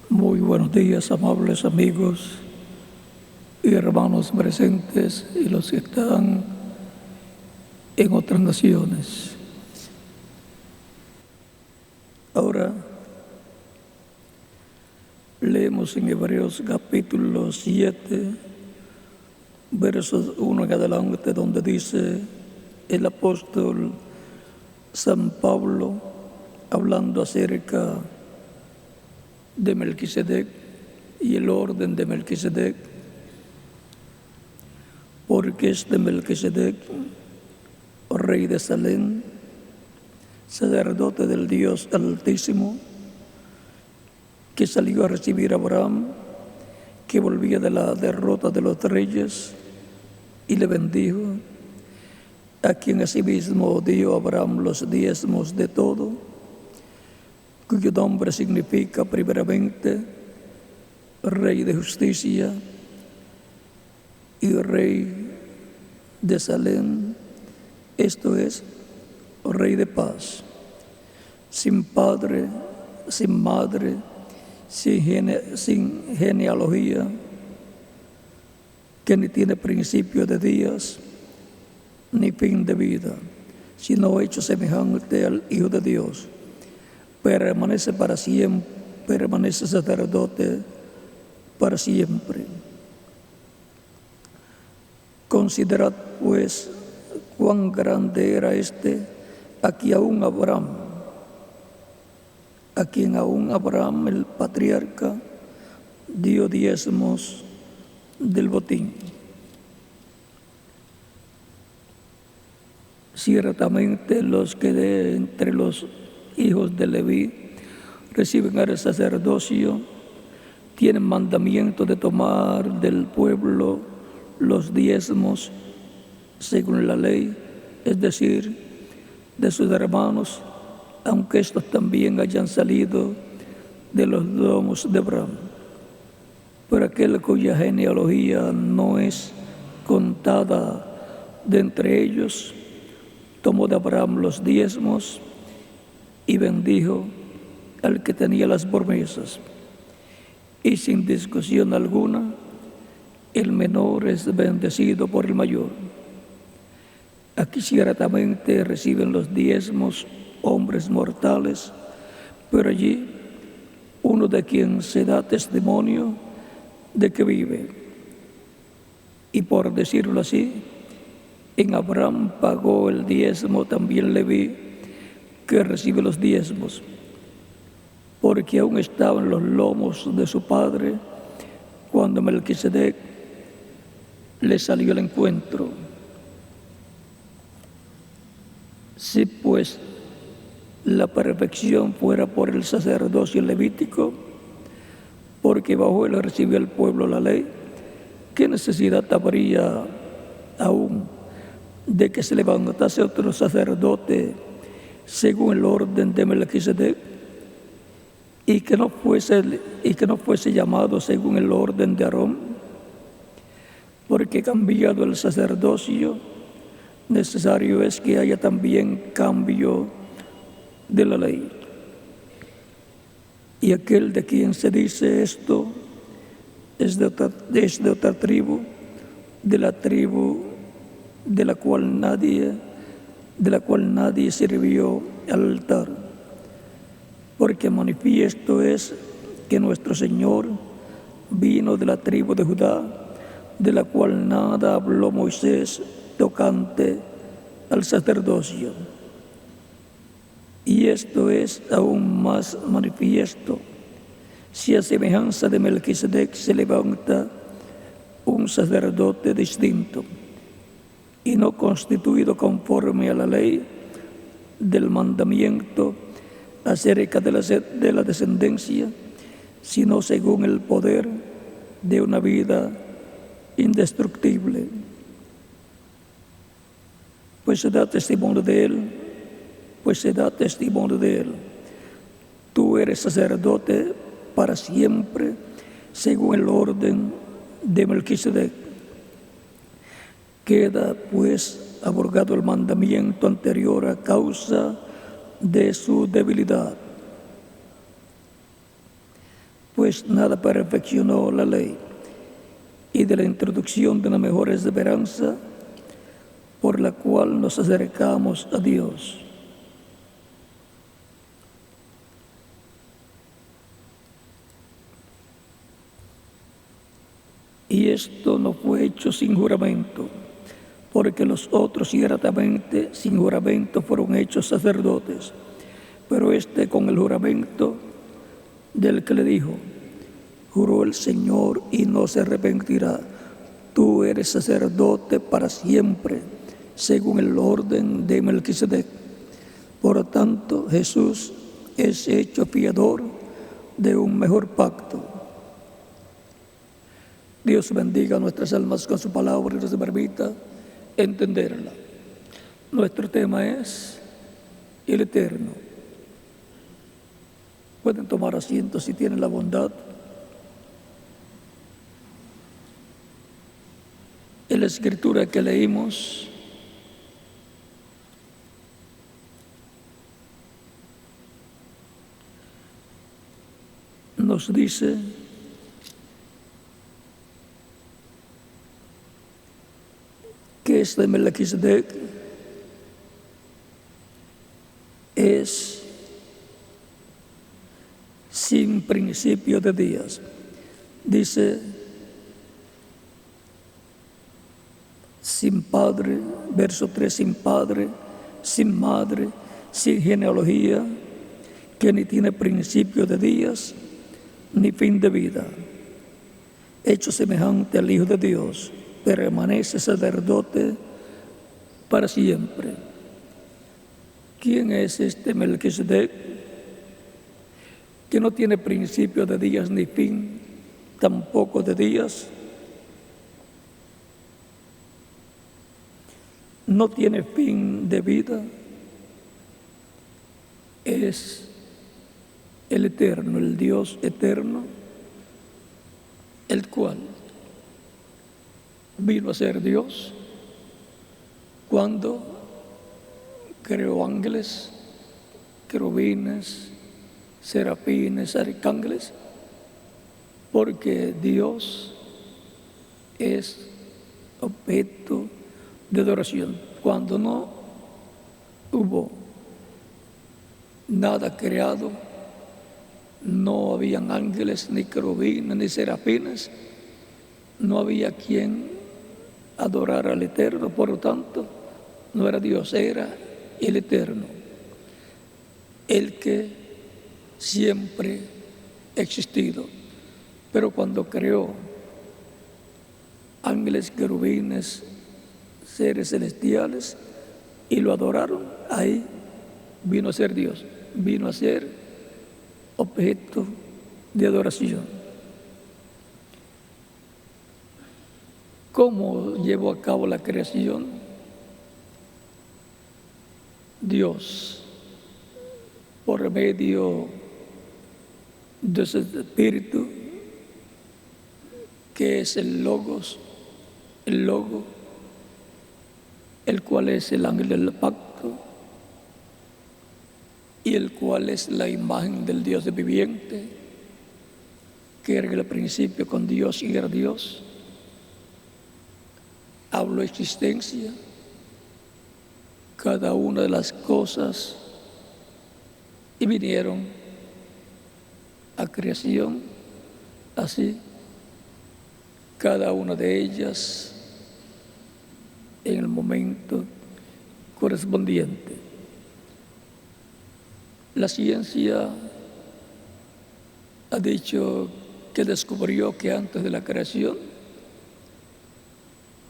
Muy buenos días, amables amigos y hermanos presentes y los que están en otras naciones. Ahora leemos en Hebreos capítulo 7, versos 1 en adelante, donde dice el apóstol San Pablo, hablando acerca de Melquisedec y el orden de Melquisedec, porque este Melquisedec, rey de Salem, sacerdote del Dios Altísimo, que salió a recibir a Abraham, que volvía de la derrota de los reyes, y le bendijo, a quien asimismo dio Abraham los diezmos de todo, cuyo nombre significa primeramente Rey de Justicia y Rey de Salem, esto es, Rey de Paz, sin padre, sin madre, sin genealogía, que ni tiene principio de días ni fin de vida, sino hecho semejante al Hijo de Dios. Permanece para siempre, permanece sacerdote para siempre. Considerad pues cuán grande era a quien aún Abraham el patriarca dio diezmos del botín. Ciertamente los que de entre los hijos de Leví reciben el sacerdocio tienen mandamiento de tomar del pueblo los diezmos según la ley, es decir, de sus hermanos, aunque estos también hayan salido de los lomos de Abraham. Pero aquel cuya genealogía no es contada de entre ellos, tomó de Abraham los diezmos y bendijo al que tenía las promesas. Y sin discusión alguna, el menor es bendecido por el mayor. Aquí ciertamente reciben los diezmos hombres mortales, pero allí uno de quien se da testimonio de que vive. Y por decirlo así, en Abraham pagó el diezmo también Leví, que recibe los diezmos, porque aún estaba en los lomos de su padre cuando Melquisedec le salió al encuentro. Si pues la perfección fuera por el sacerdocio levítico, porque bajo él recibió el pueblo la ley, ¿qué necesidad habría aún de que se levantase otro sacerdote según el orden de Melquisedec, y que no fuese llamado según el orden de Aarón? Porque cambiado el sacerdocio, necesario es que haya también cambio de la ley. Y aquel de quien se dice esto es de otra tribu, de la tribu de la cual nadie sirvió al altar. Porque manifiesto es que nuestro Señor vino de la tribu de Judá, de la cual nada habló Moisés tocante al sacerdocio. Y esto es aún más manifiesto, si a semejanza de Melquisedec se levanta un sacerdote distinto, y no constituido conforme a la ley del mandamiento acerca de la descendencia, sino según el poder de una vida indestructible. Pues se da testimonio de él. Tú eres sacerdote para siempre, según el orden de Melquisedec. Queda pues abrogado el mandamiento anterior a causa de su debilidad. pues nada perfeccionó la ley, y de la introducción de una mejor esperanza por la cual nos acercamos a Dios. Y esto no fue hecho sin juramento, porque los otros ciertamente sin juramento fueron hechos sacerdotes, pero este con el juramento del que le dijo: juró el Señor y no se arrepentirá, tú eres sacerdote para siempre, según el orden de Melquisedec. Por tanto, Jesús es hecho fiador de un mejor pacto. Dios bendiga nuestras almas con su palabra y nos permita entenderla. Nuestro tema es el Eterno. Pueden tomar asiento si tienen la bondad. En la escritura que leímos, nos dice que este Melquisedec es sin principio de días. Dice: sin padre, verso 3, sin padre, sin madre, sin genealogía, que ni tiene principio de días, ni fin de vida. Hecho semejante al Hijo de Dios, permanece sacerdote para siempre. ¿Quién es este Melquisedec? Que no tiene principio de días ni fin, tampoco de días. No tiene fin de vida. Es el Eterno, el Dios eterno, el cual vino a ser Dios cuando creó ángeles, querubines, serafines, arcángeles, porque Dios es objeto de adoración. Cuando no hubo nada creado, no habían ángeles, ni querubines, ni serafines, no había quien adorara al Eterno, por lo tanto, no era Dios, era el Eterno, el que siempre ha existido. Pero cuando creó ángeles, querubines, seres celestiales, y lo adoraron, ahí vino a ser Dios, vino a ser objeto de adoración. ¿Cómo llevó a cabo la creación? Dios, por medio de ese espíritu que es el Logos, el Logo, el cual es el ángel del pacto y el cual es la imagen del Dios viviente, que era en el principio con Dios y era Dios, habló existencia, cada una de las cosas, y vinieron a creación, así, cada una de ellas en el momento correspondiente. La ciencia ha dicho que descubrió que antes de la creación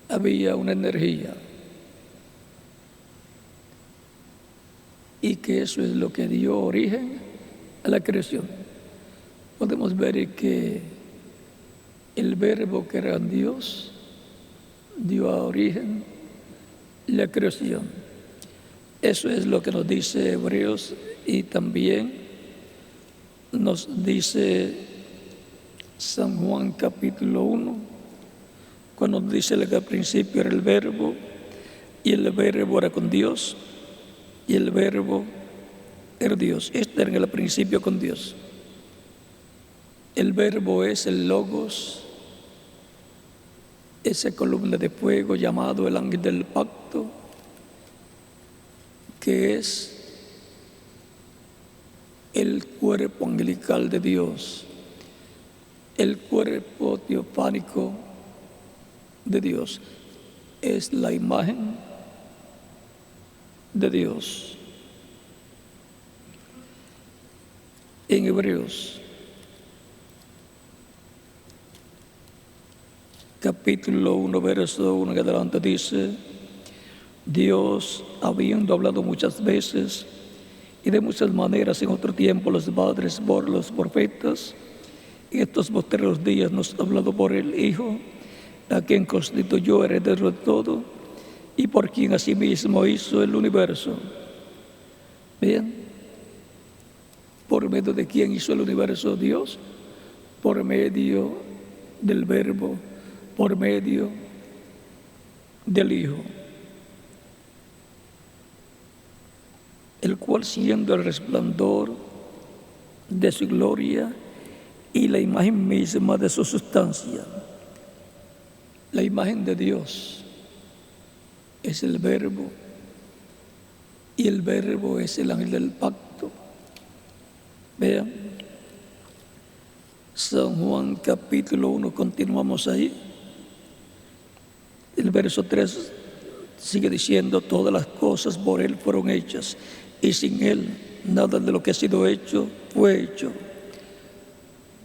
había una energía y que eso es lo que dio origen a la creación. Podemos ver que el verbo que era Dios dio a origen la creación. Eso es lo que nos dice Hebreos y también nos dice San Juan capítulo 1, cuando nos dice que al principio era el verbo y el verbo era con Dios y el verbo era Dios. Este era en el principio con Dios. El verbo es el logos, esa columna de fuego llamado el ángel del pacto, que es el cuerpo angelical de Dios, el cuerpo teofánico de Dios, es la imagen de Dios. En Hebreos, capítulo 1, verso 1 en adelante dice: Dios, habiendo hablado muchas veces y de muchas maneras en otro tiempo los padres por los profetas, en estos postreros días nos ha hablado por el Hijo, a quien constituyó heredero de todo y por quien asimismo hizo el universo. Bien, ¿por medio de quién hizo el universo Dios? Por medio del Verbo, por medio del Hijo, el cual, siendo el resplandor de su gloria y la imagen misma de su sustancia, la imagen de Dios es el Verbo y el Verbo es el ángel del pacto. Vean, San Juan capítulo 1, continuamos ahí. El verso 3 sigue diciendo: todas las cosas por Él fueron hechas, y sin Él nada de lo que ha sido hecho fue hecho.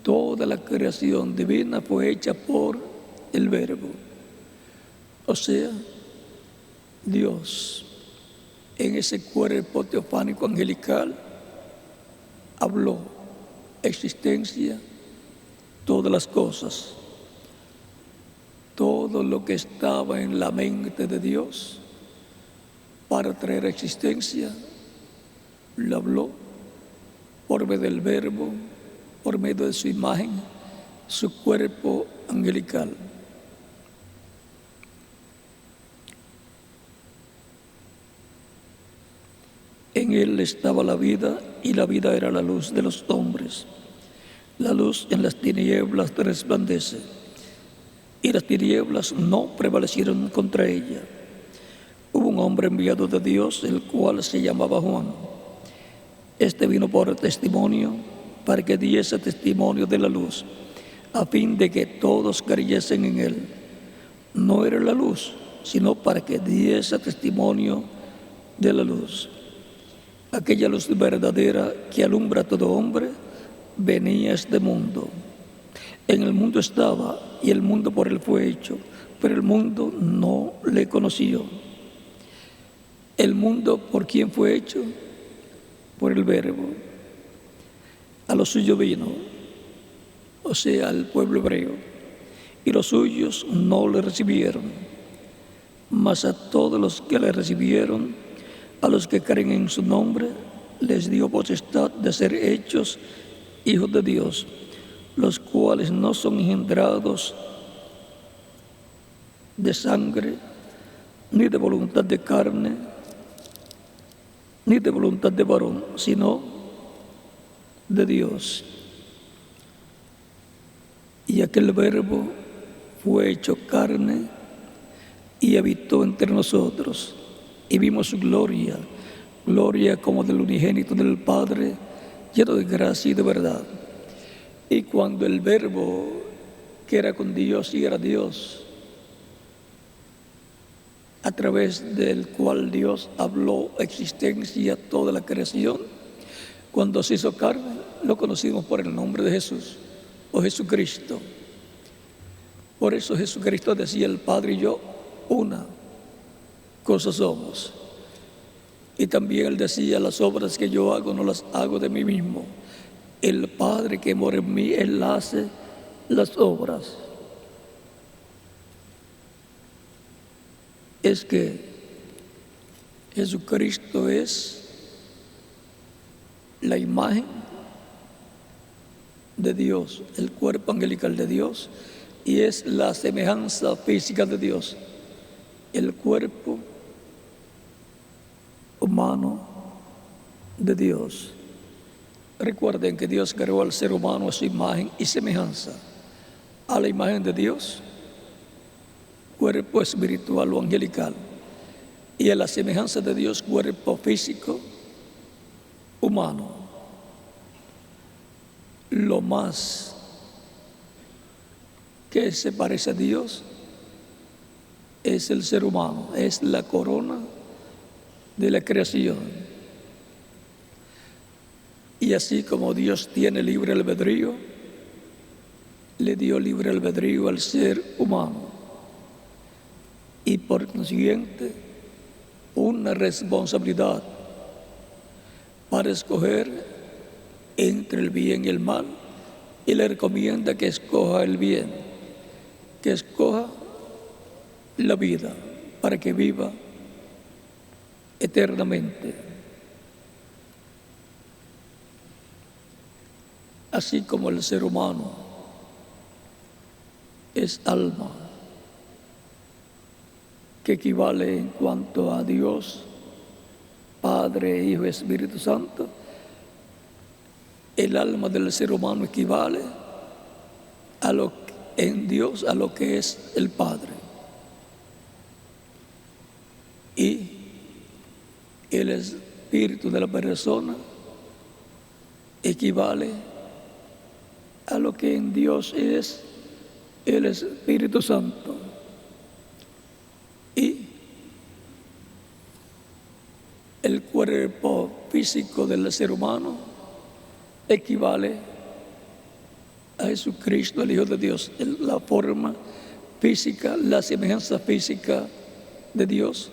Toda la creación divina fue hecha por el Verbo. O sea, Dios, en ese cuerpo teofánico angelical, habló existencia, todas las cosas, todo lo que estaba en la mente de Dios para traer existencia, lo habló por medio del Verbo, por medio de su imagen, su cuerpo angelical. En Él estaba la vida, y la vida era la luz de los hombres. La luz en las tinieblas resplandece, y las tinieblas no prevalecieron contra ella. Hubo un hombre enviado de Dios, el cual se llamaba Juan. Este vino por testimonio, para que diese testimonio de la luz, a fin de que todos creyesen en Él. No era la luz, sino para que diese testimonio de la luz. Aquella luz verdadera que alumbra a todo hombre venía a este mundo. En el mundo estaba, y el mundo por Él fue hecho, pero el mundo no le conoció. El mundo, ¿por quién fue hecho? Por el Verbo. A los suyos vino, o sea, al pueblo hebreo, y los suyos no le recibieron. Mas a todos los que le recibieron, a los que creen en su nombre, les dio potestad de ser hechos hijos de Dios, los cuales no son engendrados de sangre, ni de voluntad de carne, ni de voluntad de varón, sino de Dios. Y aquel Verbo fue hecho carne y habitó entre nosotros, y vimos su gloria, gloria como del unigénito del Padre, lleno de gracia y de verdad. Y cuando el Verbo, que era con Dios y era Dios, a través del cual Dios habló existencia a toda la creación, cuando se hizo carne, lo conocimos por el nombre de Jesús, o Jesucristo. Por eso Jesucristo decía: el Padre y yo, una cosa somos. Y también Él decía: las obras que yo hago no las hago de mí mismo. El Padre que mora en mí, Él hace las obras. Es que Jesucristo es la imagen de Dios, el cuerpo angelical de Dios, y es la semejanza física de Dios, el cuerpo humano de Dios. Recuerden que Dios creó al ser humano a su imagen y semejanza. A la imagen de Dios, cuerpo espiritual o angelical. Y a la semejanza de Dios, cuerpo físico humano. Lo más que se parece a Dios es el ser humano, es la corona de la creación. Y así como Dios tiene libre albedrío, le dio libre albedrío al ser humano. Y por consiguiente, una responsabilidad para escoger entre el bien y el mal, y le recomienda que escoja el bien, que escoja la vida para que viva eternamente. Así como el ser humano es alma, que equivale en cuanto a Dios, Padre, Hijo y Espíritu Santo, el alma del ser humano equivale en Dios a lo que es el Padre. Y el espíritu de la persona equivale a lo que en Dios es el Espíritu Santo. Y el cuerpo físico del ser humano equivale a Jesucristo, el Hijo de Dios, la forma física, la semejanza física de Dios,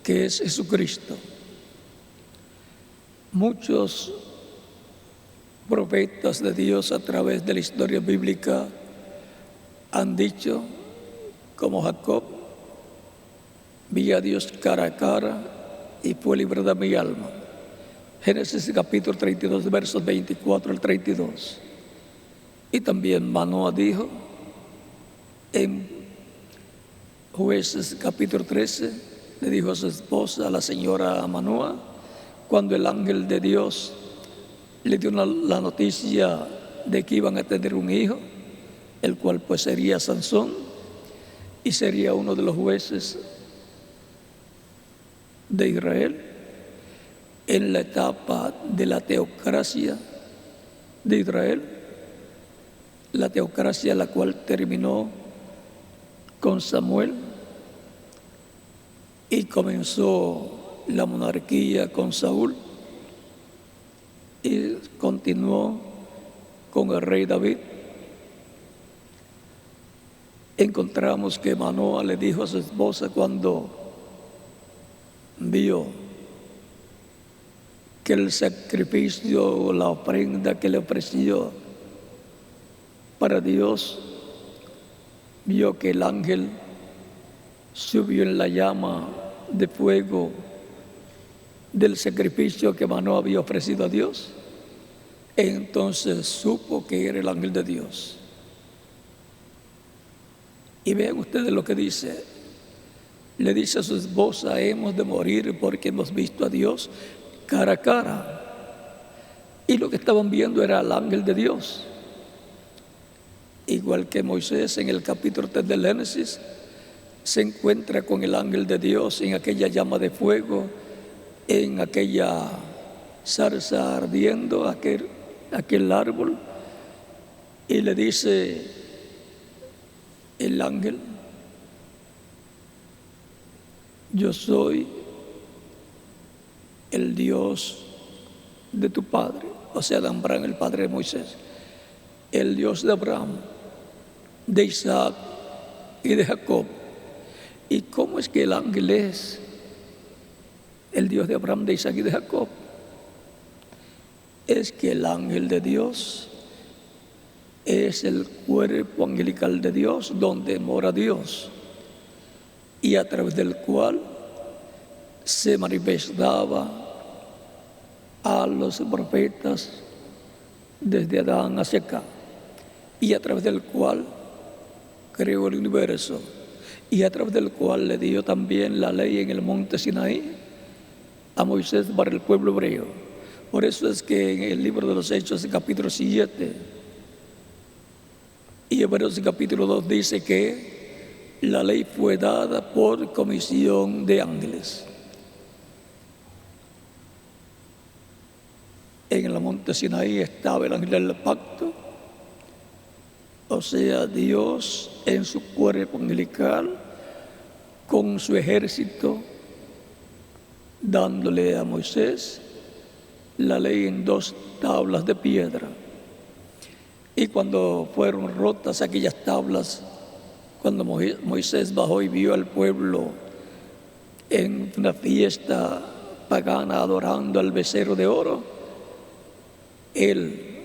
que es Jesucristo. Muchos profetas de Dios a través de la historia bíblica han dicho, como Jacob, vi a Dios cara a cara y fue librada mi alma. Génesis capítulo 32, versos 24 al 32. Y también Manoah dijo en Jueces capítulo 13, le dijo a su esposa, a la señora Manoah, cuando el ángel de Dios le dio la noticia de que iban a tener un hijo, el cual pues sería Sansón y sería uno de los jueces de Israel en la etapa de la teocracia de Israel, la teocracia la cual terminó con Samuel y comenzó la monarquía con Saúl y continuó con el rey David. Encontramos que Manoah le dijo a su esposa cuando vio que el sacrificio o la ofrenda que le ofreció para Dios, vio que el ángel subió en la llama de fuego del sacrificio que Manoah había ofrecido a Dios. Entonces supo que era el ángel de Dios. Y vean ustedes lo que dice. Le dice a su esposa, hemos de morir porque hemos visto a Dios cara a cara. Y lo que estaban viendo era al ángel de Dios. Igual que Moisés en el capítulo 3 del Génesis, se encuentra con el ángel de Dios en aquella llama de fuego, en aquella zarza ardiendo, aquel árbol, y le dice el ángel, yo soy el Dios de tu padre, o sea, de Abraham, el padre de Moisés, el Dios de Abraham, de Isaac y de Jacob. ¿Y cómo es que el ángel es el Dios de Abraham, de Isaac y de Jacob? Es que el ángel de Dios es el cuerpo angelical de Dios, donde mora Dios, y a través del cual se manifestaba a los profetas desde Adán hacia acá, y a través del cual creó el universo, y a través del cual le dio también la ley en el monte Sinaí a Moisés para el pueblo hebreo. Por eso es que en el libro de los Hechos, capítulo 7 y Hebreos capítulo 2 dice que la ley fue dada por comisión de ángeles. En el monte Sinaí estaba el ángel del pacto, o sea, Dios en su cuerpo angelical, con su ejército, dándole a Moisés la ley en 2 tablas de piedra. Y cuando fueron rotas aquellas tablas, cuando Moisés bajó y vio al pueblo en una fiesta pagana adorando al becerro de oro, él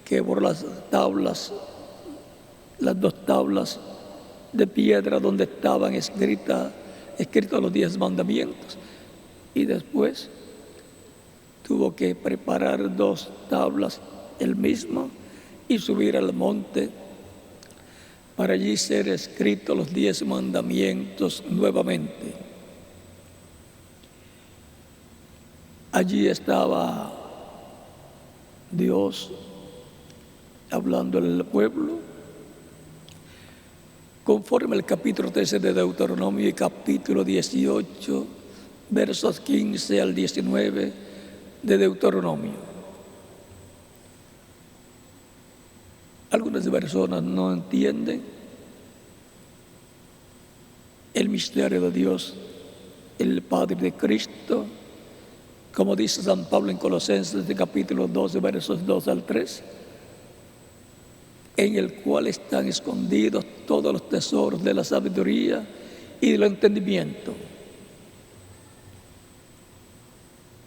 quebró las tablas, las 2 tablas de piedra donde estaban escritos los 10 mandamientos, y después tuvo que preparar 2 tablas él mismo y subir al monte para allí ser escritos los 10 mandamientos nuevamente. Allí estaba Dios hablando al pueblo, conforme al capítulo 13 de Deuteronomio y capítulo 18, versos 15 al 19 de Deuteronomio. Algunas personas no entienden el misterio de Dios, el Padre de Cristo, como dice San Pablo en Colosenses de capítulo 12, versos 2 al 3, en el cual están escondidos todos los tesoros de la sabiduría y del entendimiento.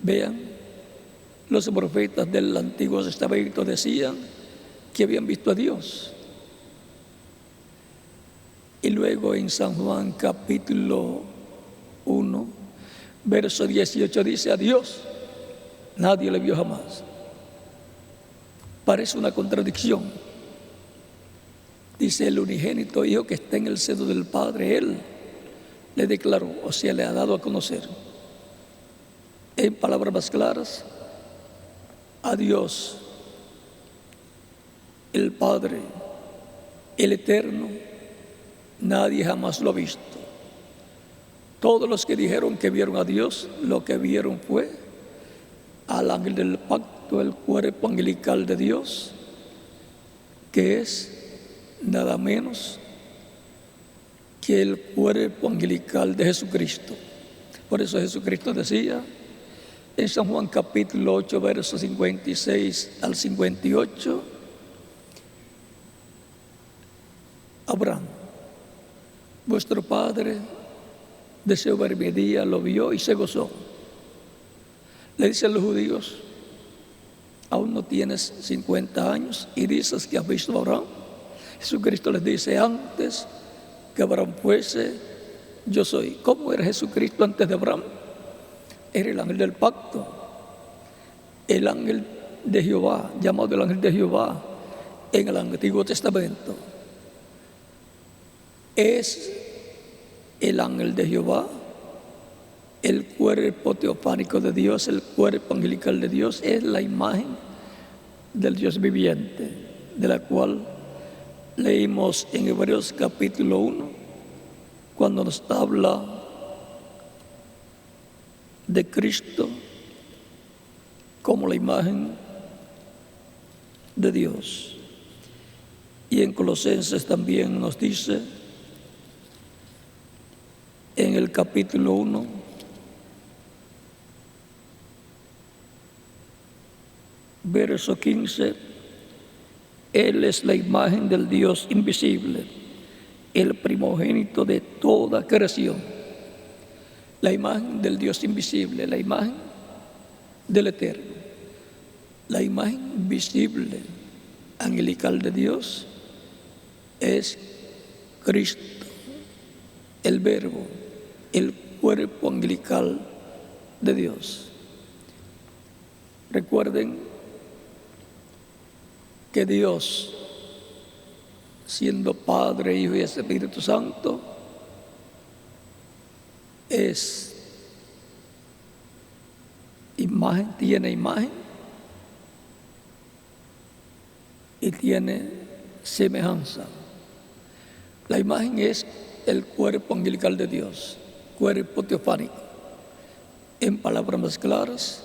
Vean, los profetas del Antiguo Testamento decían que habían visto a Dios. Y luego en San Juan capítulo 1, verso 18 dice: a Dios nadie le vio jamás. Parece una contradicción. Dice: el unigénito Hijo que está en el seno del Padre, Él le declaró, o sea, le ha dado a conocer. En palabras más claras, a Dios, el Padre, el Eterno, nadie jamás lo ha visto. Todos los que dijeron que vieron a Dios, lo que vieron fue al ángel del pacto, el cuerpo angelical de Dios, que es nada menos que el cuerpo angelical de Jesucristo. Por eso Jesucristo decía en San Juan capítulo 8, versos 56 al 58, Abraham, vuestro padre deseó ver mi día, lo vio y se gozó. Le dicen los judíos: aún no tienes 50 años y dices que has visto a Abraham. Jesucristo les dice: antes que Abraham fuese, yo soy. ¿Cómo era Jesucristo antes de Abraham? Era el ángel del pacto, el ángel de Jehová, llamado el ángel de Jehová en el Antiguo Testamento. Es el ángel de Jehová, el cuerpo teofánico de Dios, el cuerpo angelical de Dios, es la imagen del Dios viviente, de la cual leímos en Hebreos capítulo 1, cuando nos habla de Cristo como la imagen de Dios. Y en Colosenses también nos dice, en el capítulo 1, verso 15, Él es la imagen del Dios invisible, el primogénito de toda creación. La imagen del Dios invisible, la imagen del Eterno, la imagen visible, angelical de Dios, es Cristo, el Verbo, el cuerpo angelical de Dios. Recuerden que Dios, siendo Padre, Hijo y Espíritu Santo, es imagen, tiene imagen y tiene semejanza. La imagen es el cuerpo angelical de Dios, cuerpo teofánico. En palabras más claras,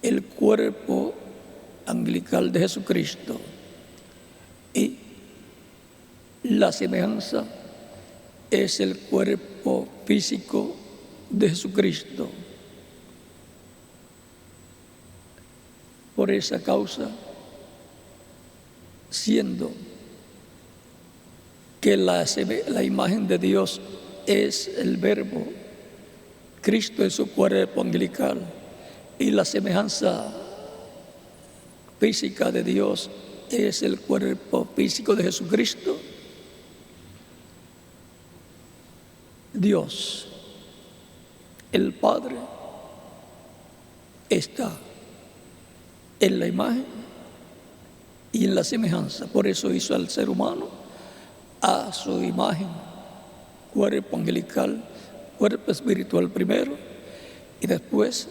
el cuerpo angelical de Jesucristo. Y la semejanza es el cuerpo físico de Jesucristo. Por esa causa, siendo que la imagen de Dios es el Verbo, Cristo es su cuerpo angelical, y la semejanza física de Dios es el cuerpo físico de Jesucristo, Dios, el Padre, está en la imagen y en la semejanza. Por eso hizo al ser humano a su imagen, cuerpo angelical, cuerpo espiritual primero, y después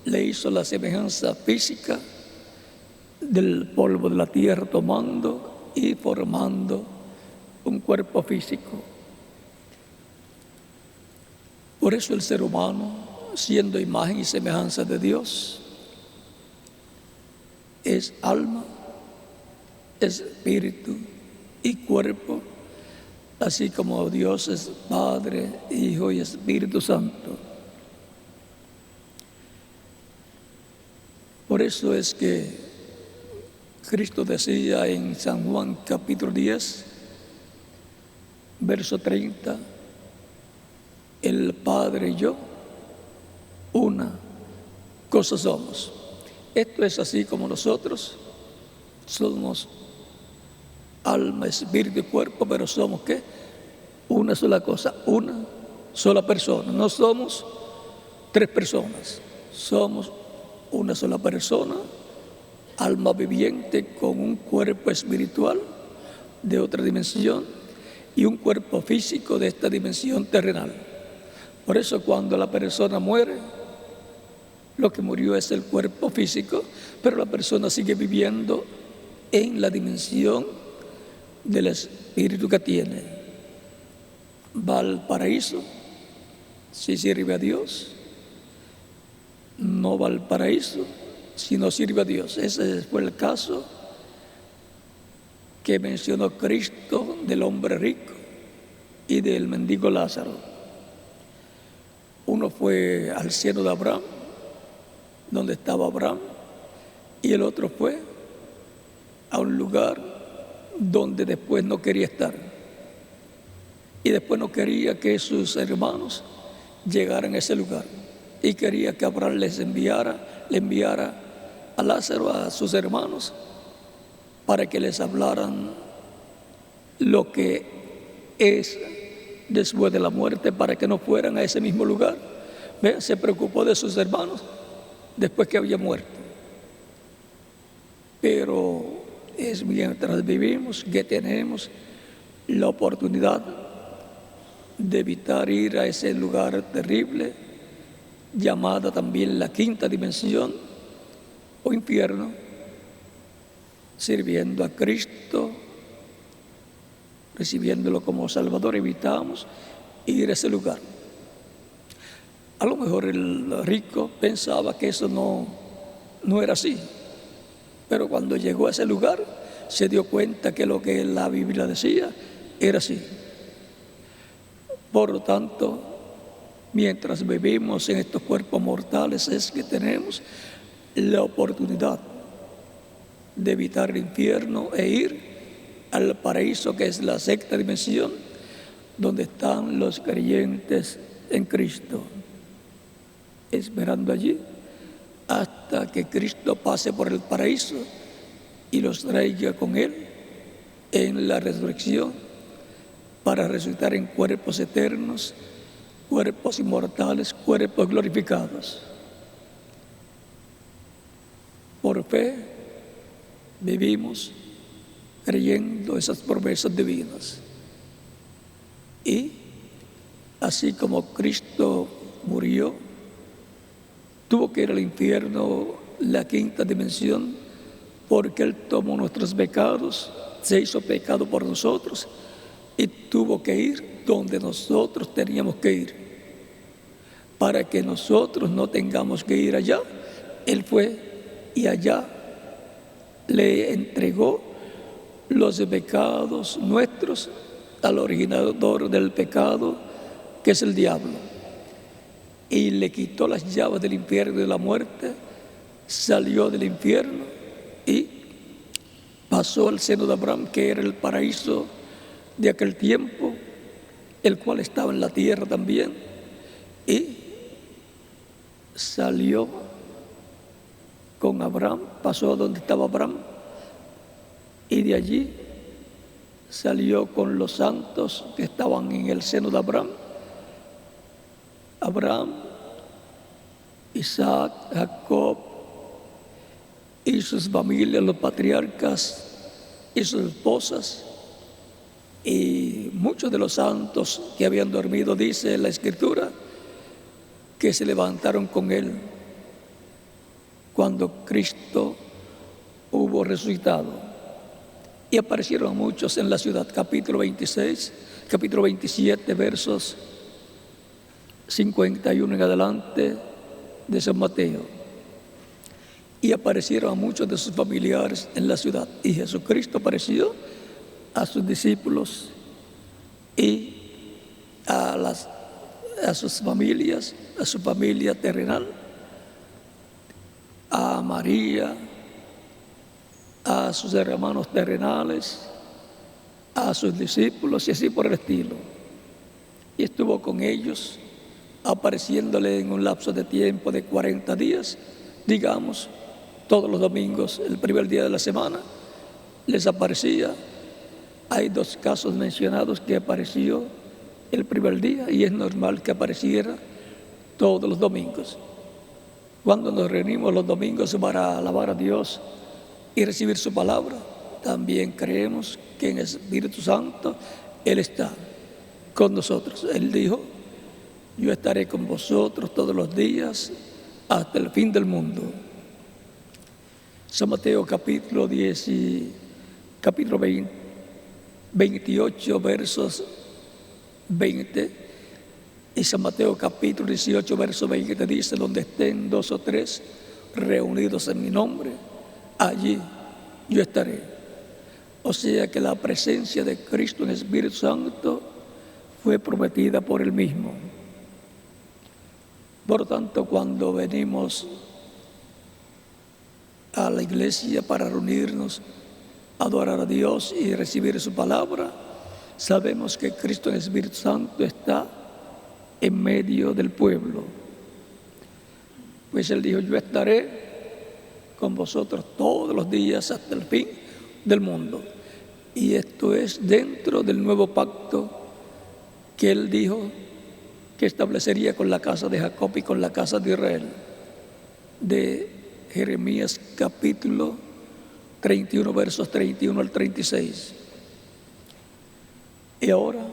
le hizo la semejanza física del polvo de la tierra, tomando y formando un cuerpo físico. Por eso el ser humano, siendo imagen y semejanza de Dios, es alma, espíritu y cuerpo, así como Dios es Padre, Hijo y Espíritu Santo. Por eso es que Cristo decía en San Juan capítulo 10, verso 30, el Padre y yo, una cosa somos. Esto es así como nosotros somos alma, espíritu y cuerpo, pero somos ¿qué? Una sola cosa, una sola persona. No somos tres personas, somos una sola persona, alma viviente con un cuerpo espiritual de otra dimensión y un cuerpo físico de esta dimensión terrenal. Por eso cuando la persona muere, lo que murió es el cuerpo físico, pero la persona sigue viviendo en la dimensión del espíritu que tiene. Va al paraíso si sirve a Dios, no va al paraíso si no sirve a Dios. Ese fue el caso que mencionó Cristo del hombre rico y del mendigo Lázaro. Uno fue al seno de Abraham, donde estaba Abraham, y el otro fue a un lugar donde después no quería estar. Y después no quería que sus hermanos llegaran a ese lugar. Y quería que Abraham le enviara a Lázaro, a sus hermanos, para que les hablaran lo que es después de la muerte, para que no fueran a ese mismo lugar. ¿Ve? Se preocupó de sus hermanos después que había muerto. Pero es mientras vivimos que tenemos la oportunidad de evitar ir a ese lugar terrible, llamada también la quinta dimensión o infierno, sirviendo a Cristo, recibiéndolo como Salvador. Evitamos ir a ese lugar. A lo mejor el rico pensaba que eso no era así, pero cuando llegó a ese lugar se dio cuenta que lo que la Biblia decía era así. Por lo tanto, mientras vivimos en estos cuerpos mortales es que tenemos la oportunidad de evitar el infierno e ir al paraíso, que es la sexta dimensión, donde están los creyentes en Cristo, esperando allí hasta que Cristo pase por el paraíso y los traiga con Él en la resurrección para resucitar en cuerpos eternos, cuerpos inmortales, cuerpos glorificados. Por fe vivimos creyendo esas promesas divinas. Y así como Cristo murió, tuvo que ir al infierno, la quinta dimensión, porque Él tomó nuestros pecados, se hizo pecado por nosotros y tuvo que ir donde nosotros teníamos que ir. Para que nosotros no tengamos que ir allá, Él fue y allá le entregó los pecados nuestros al originador del pecado, que es el diablo, y le quitó las llaves del infierno y de la muerte, salió del infierno y pasó al seno de Abraham, que era el paraíso de aquel tiempo, el cual estaba en la tierra también, y salió con Abraham, pasó a donde estaba Abraham, y de allí salió con los santos que estaban en el seno de Abraham, Isaac, Jacob y sus familias, los patriarcas y sus esposas, y muchos de los santos que habían dormido, dice la Escritura, que se levantaron con él cuando Cristo hubo resucitado. Y aparecieron muchos en la ciudad. Capítulo 27, versos 51 en adelante de San Mateo. Y aparecieron a muchos de sus familiares en la ciudad. Y Jesucristo apareció a sus discípulos y a sus familias, a su familia terrenal, a María, a sus hermanos terrenales, a sus discípulos y así por el estilo. Y estuvo con ellos, apareciéndole en un lapso de tiempo de 40 días, digamos, todos los domingos, el primer día de la semana, les aparecía. Hay 2 casos mencionados que apareció el primer día y es normal que apareciera todos los domingos. Cuando nos reunimos los domingos para alabar a Dios y recibir su palabra, también creemos que en el Espíritu Santo Él está con nosotros. Él dijo: yo estaré con vosotros todos los días hasta el fin del mundo. San Mateo capítulo 28, versos 20, y San Mateo capítulo 18, verso 20 dice: donde estén 2 o 3 reunidos en mi nombre, allí yo estaré. O sea que la presencia de Cristo en el Espíritu Santo fue prometida por Él mismo. Por lo tanto, cuando venimos a la iglesia para reunirnos, adorar a Dios y recibir su palabra, sabemos que Cristo en el Espíritu Santo está en medio del pueblo. Pues Él dijo: yo estaré con vosotros todos los días hasta el fin del mundo. Y esto es dentro del nuevo pacto que Él dijo que establecería con la casa de Jacob y con la casa de Israel, de Jeremías capítulo 31, versos 31 al 36. Y ahora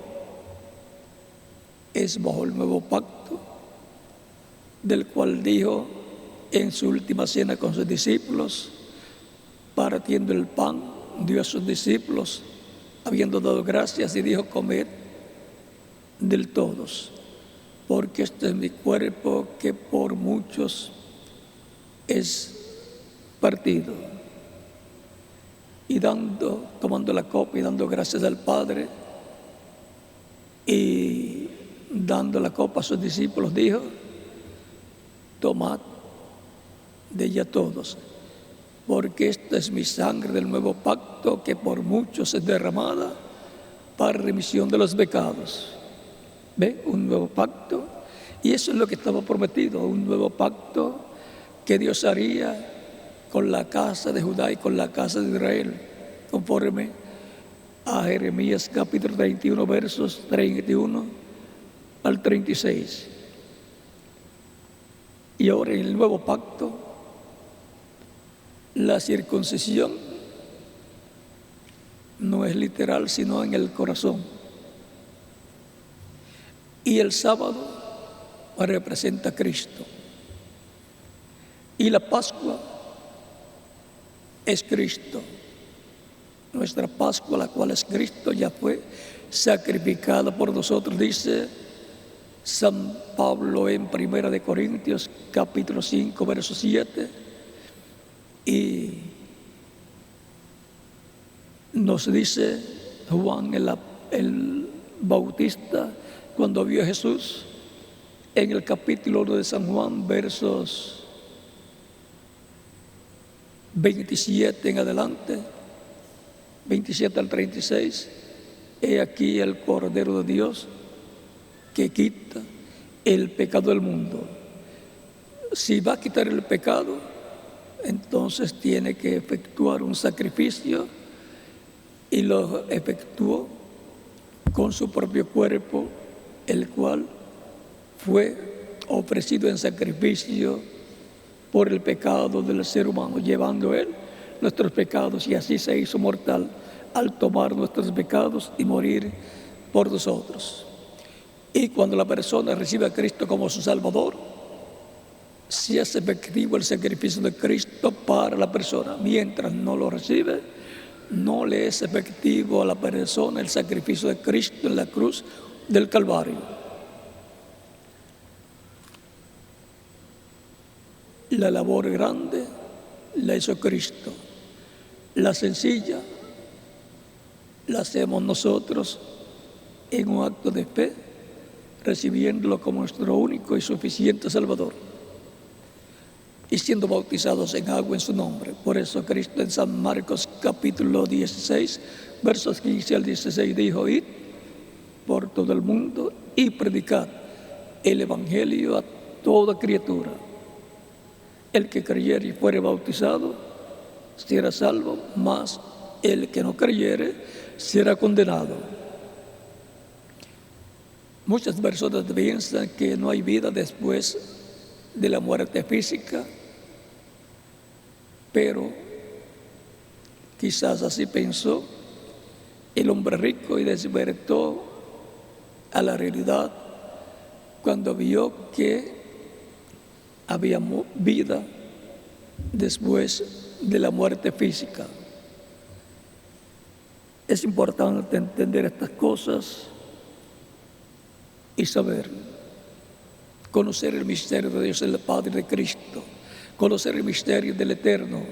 es bajo el nuevo pacto, del cual dijo en su última cena con sus discípulos, partiendo el pan, dio a sus discípulos, habiendo dado gracias, y dijo: comed del todos, porque este es mi cuerpo que por muchos es partido. Y tomando la copa y dando gracias al Padre, y dando la copa a sus discípulos, dijo: tomad de ella todos, porque esta es mi sangre del nuevo pacto, que por muchos es derramada para remisión de los pecados. ¿Ve? Un nuevo pacto. Y eso es lo que estaba prometido, un nuevo pacto que Dios haría con la casa de Judá y con la casa de Israel, conforme a Jeremías capítulo 31, versos 31 al 36. Y ahora en el nuevo pacto, la circuncisión no es literal, sino en el corazón. Y el sábado representa a Cristo. Y la Pascua es Cristo. Nuestra Pascua, la cual es Cristo, ya fue sacrificada por nosotros, dice San Pablo en 1 de Corintios capítulo 5, verso 7. Y nos dice Juan el Bautista, cuando vio a Jesús, en el capítulo 1 de San Juan, versos 27 en adelante, 27 al 36, he aquí el Cordero de Dios que quita el pecado del mundo. Si va a quitar el pecado, entonces tiene que efectuar un sacrificio, y lo efectuó con su propio cuerpo, el cual fue ofrecido en sacrificio por el pecado del ser humano, llevando él nuestros pecados, y así se hizo mortal al tomar nuestros pecados y morir por nosotros. Y cuando la persona recibe a Cristo como su Salvador, se hace efectivo el sacrificio de Cristo para la persona. Mientras no lo recibe, no le es efectivo a la persona el sacrificio de Cristo en la cruz del Calvario. La labor grande la hizo Cristo. La sencilla la hacemos nosotros en un acto de fe, recibiéndolo como nuestro único y suficiente Salvador, y siendo bautizados en agua en su nombre. Por eso Cristo en San Marcos capítulo 16, versos 15 al 16 dijo: id por todo el mundo y predicad el Evangelio a toda criatura. El que creyere y fuere bautizado será salvo, mas el que no creyere será condenado. Muchas personas piensan que no hay vida después de la muerte física, pero quizás así pensó el hombre rico y despertó a la realidad cuando vio que había vida después de la muerte física. Es importante entender estas cosas y saber, conocer el misterio de Dios, el Padre de Cristo, conocer el misterio del Eterno,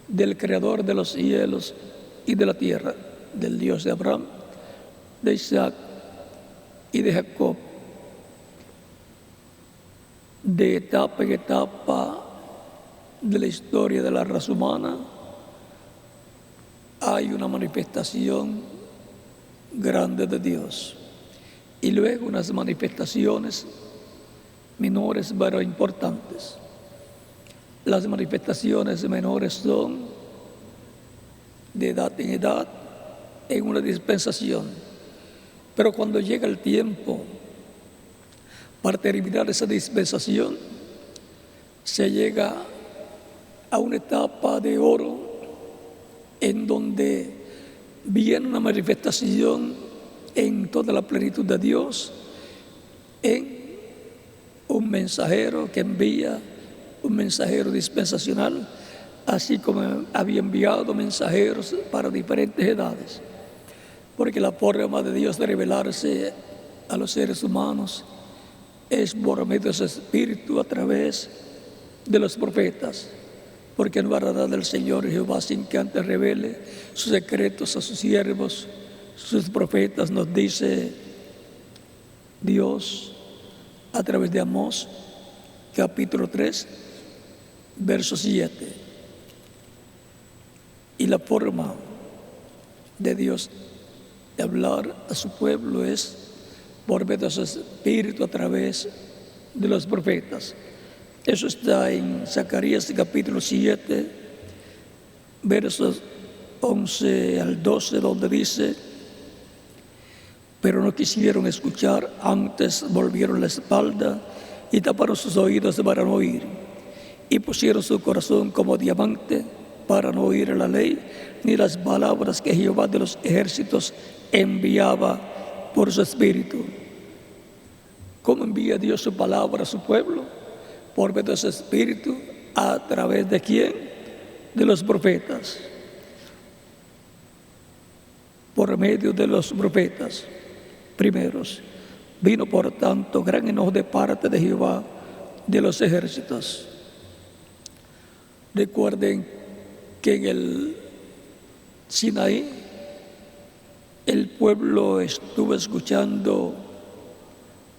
del Creador de los cielos y de la tierra, del Dios de Abraham, de Isaac y de Jacob. De etapa en etapa de la historia de la raza humana hay una manifestación grande de Dios, y luego unas manifestaciones menores pero importantes. Las manifestaciones menores son de edad en edad, en una dispensación, pero cuando llega el tiempo para terminar esa dispensación, se llega a una etapa de oro en donde viene una manifestación en toda la plenitud de Dios, en un mensajero que envía, un mensajero dispensacional, así como había enviado mensajeros para diferentes edades, porque la forma de Dios de revelarse a los seres humanos es por medio de su Espíritu a través de los profetas, porque no hará del Señor Jehová sin que antes revele sus secretos a sus siervos, sus profetas, nos dice Dios a través de Amós capítulo 3, verso 7. Y la forma de Dios de hablar a su pueblo es por medio de su Espíritu a través de los profetas. Eso está en Zacarías capítulo 7, versos 11 al 12, donde dice: pero no quisieron escuchar, antes volvieron la espalda y taparon sus oídos para no oír, y pusieron su corazón como diamante para no oír la ley ni las palabras que Jehová de los ejércitos enviaba por su Espíritu. ¿Cómo envía Dios su palabra a su pueblo? Por medio de su Espíritu. ¿A través de quién? de los profetas. Por medio de los profetas primeros vino por tanto gran enojo de parte de Jehová de los ejércitos. Recuerden que en el Sinaí el pueblo estuvo escuchando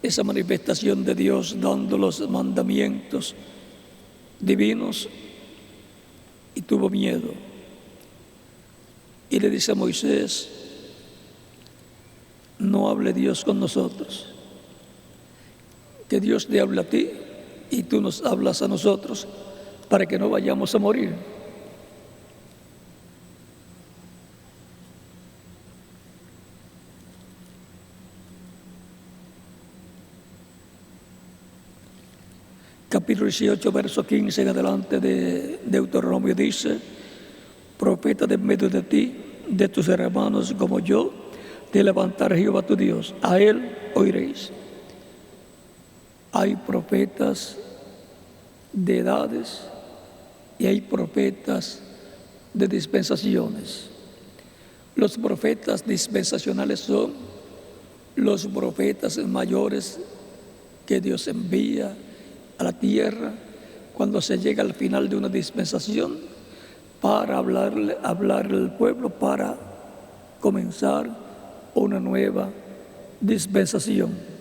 esa manifestación de Dios dando los mandamientos divinos y tuvo miedo. Y le dice a Moisés: no hable Dios con nosotros, que Dios te habla a ti y tú nos hablas a nosotros para que no vayamos a morir. Capítulo 18, verso 15 en adelante de Deuteronomio dice: profeta de en medio de ti, de tus hermanos como yo, te levantará Jehová tu Dios, a él oiréis. Hay profetas de edades y hay profetas de dispensaciones. Los profetas dispensacionales son los profetas mayores que Dios envía a la tierra cuando se llega al final de una dispensación para hablarle al pueblo para comenzar una nueva dispensación.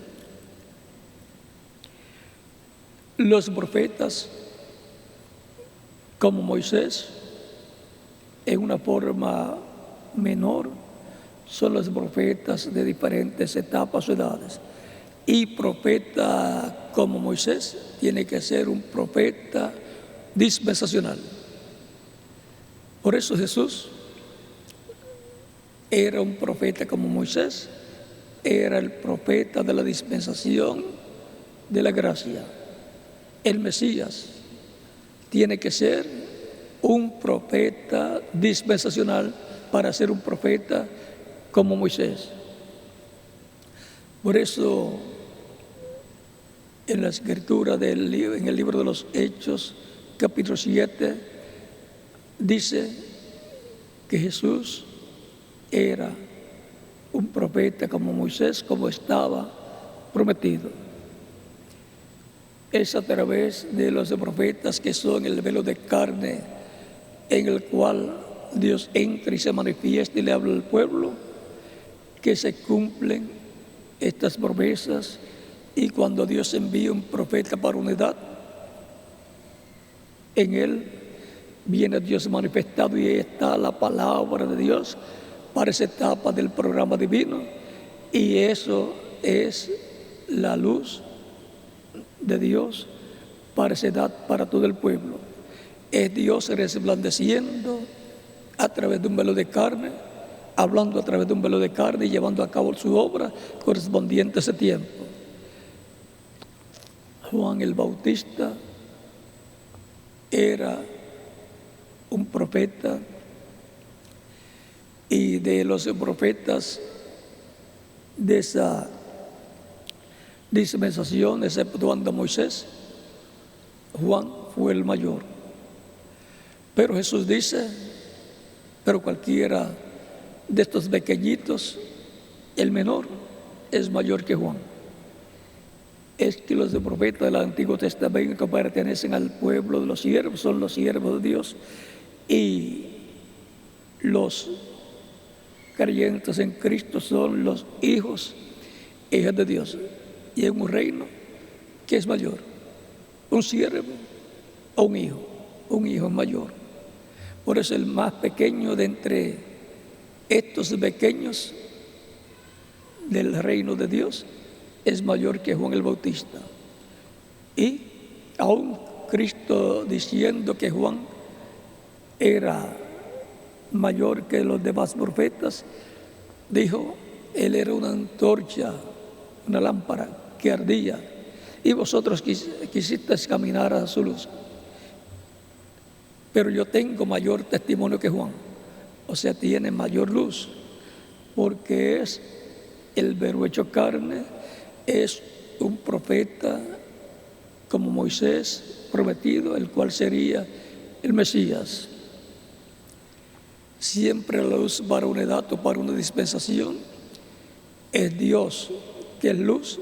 Los profetas, como Moisés, en una forma menor, son los profetas de diferentes etapas o edades. Y profeta como Moisés tiene que ser un profeta dispensacional. Por eso Jesús era un profeta como Moisés, era el profeta de la dispensación de la gracia. El Mesías tiene que ser un profeta dispensacional para ser un profeta como Moisés. Por eso, en la escritura en el libro de los Hechos, capítulo 7, dice que Jesús era un profeta como Moisés, como estaba prometido. Es a través de los profetas que son el velo de carne en el cual Dios entra y se manifiesta y le habla al pueblo, que se cumplen estas promesas. Y cuando Dios envía un profeta para una edad, en él viene Dios manifestado y ahí está la palabra de Dios para esa etapa del programa divino. Y eso es la luz de Dios para esa edad, para todo el pueblo. Es Dios resplandeciendo a través de un velo de carne, hablando a través de un velo de carne y llevando a cabo su obra correspondiente a ese tiempo. Juan el Bautista era un profeta, y de los profetas de esa dispensación, exceptuando a Moisés, Juan fue el mayor. Pero Jesús dice: pero cualquiera de estos pequeñitos, el menor, es mayor que Juan. Es que los profetas del Antiguo Testamento que pertenecen al pueblo de los siervos son los siervos de Dios, y los creyentes en Cristo son los hijos, hijas de Dios. Y en un reino, ¿qué es mayor? ¿Un siervo o un hijo? Un hijo es mayor. Por eso el más pequeño de entre estos pequeños del reino de Dios es mayor que Juan el Bautista. Y aún Cristo, diciendo que Juan era mayor que los demás profetas, dijo: él era una antorcha, una lámpara que ardía, y vosotros quisisteis caminar a su luz. Pero yo tengo mayor testimonio que Juan, o sea, tiene mayor luz, porque es el Verbo hecho carne, es un profeta como Moisés prometido, el cual sería el Mesías. siempre la luz para una edad o para una dispensación es Dios, que es luz,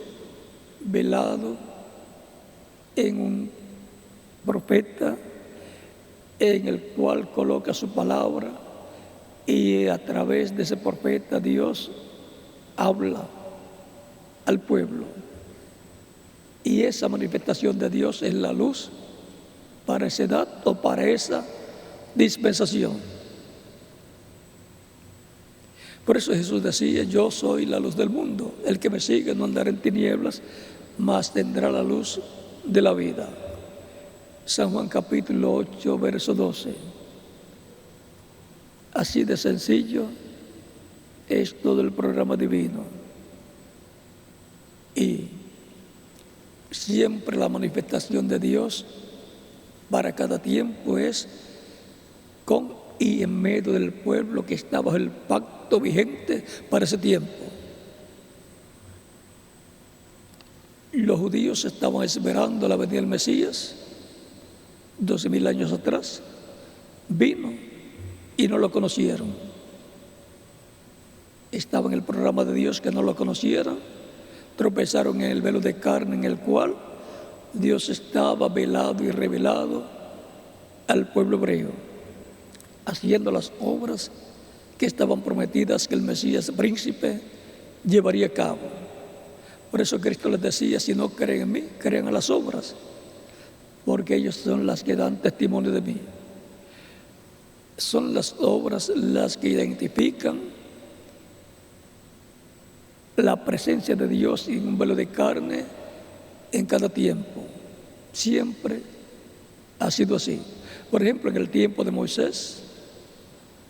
velado en un profeta en el cual coloca su palabra, y a través de ese profeta Dios habla al pueblo. Y esa manifestación de Dios es la luz para esa edad o para esa dispensación. Por eso Jesús decía: yo soy la luz del mundo, el que me sigue no andará en tinieblas, mas tendrá la luz de la vida. San Juan capítulo 8, verso 12. Así de sencillo es todo el programa divino. Y siempre la manifestación de Dios para cada tiempo es con y en medio del pueblo que está bajo el pacto vigente para ese tiempo. Los judíos estaban esperando la venida del Mesías 12,000 años atrás. Vino y no lo conocieron. Estaba en el programa de Dios que no lo conocieran. Tropezaron en el velo de carne en el cual Dios estaba velado y revelado al pueblo hebreo, haciendo las obras que estaban prometidas que el Mesías príncipe llevaría a cabo. Por eso Cristo les decía: si no creen en mí, crean a las obras, porque ellos son las que dan testimonio de mí. Son las obras las que identifican la presencia de Dios en un velo de carne en cada tiempo. Siempre ha sido así. Por ejemplo, en el tiempo de Moisés,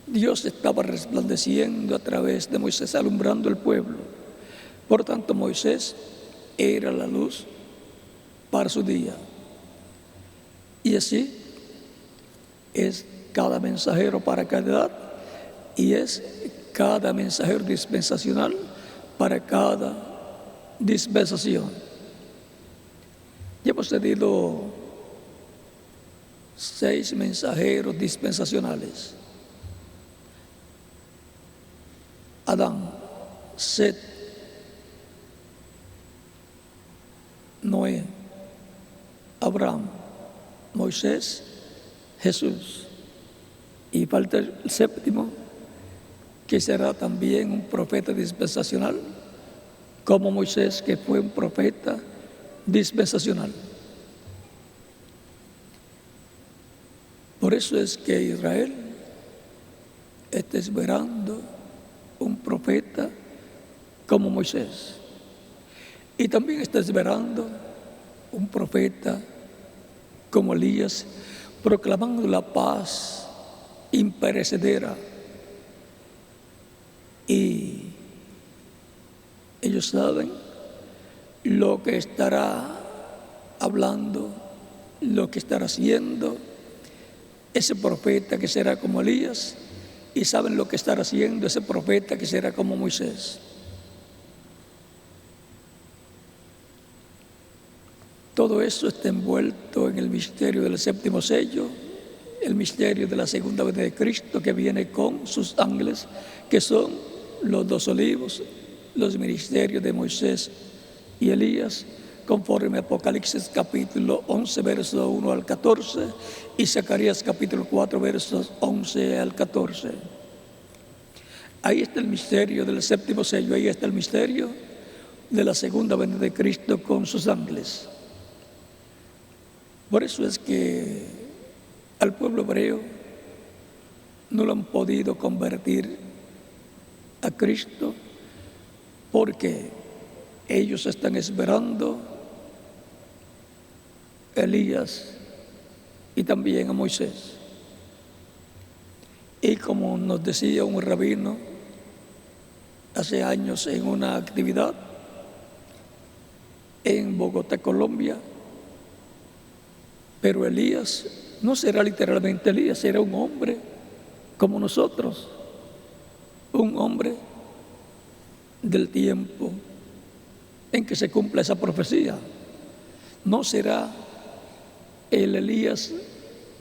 Dios estaba resplandeciendo a través de Moisés, alumbrando el pueblo. Por tanto, Moisés era la luz para su día. Y así es cada mensajero para cada edad, y es cada mensajero dispensacional para cada dispensación. Ya hemos tenido 6 mensajeros dispensacionales: Adán, Set, Noé, Abraham, Moisés, Jesús. Y falta el 7º, que será también un profeta dispensacional, como Moisés, que fue un profeta dispensacional. Por eso es que Israel está esperando un profeta como Moisés, y también está esperando un profeta como Elías, proclamando la paz imperecedera. Y ellos saben lo que estará hablando, lo que estará haciendo ese profeta que será como Elías, y saben lo que estará haciendo ese profeta que será como Moisés. Todo eso está envuelto en el misterio del 7º sello, el misterio de la segunda venida de Cristo, que viene con sus ángeles, que son los 2 olivos, los ministerios de Moisés y Elías, conforme a Apocalipsis capítulo 11, versos 1 al 14, y Zacarías capítulo 4, versos 11 al 14. Ahí está el misterio del 7º sello, ahí está el misterio de la segunda venida de Cristo con sus ángeles. Por eso es que al pueblo hebreo no lo han podido convertir a Cristo, porque ellos están esperando a Elías y también a Moisés. Y como nos decía un rabino hace años en una actividad en Bogotá, Colombia, pero Elías no será literalmente Elías, será un hombre como nosotros, un hombre del tiempo en que se cumpla esa profecía. No será el Elías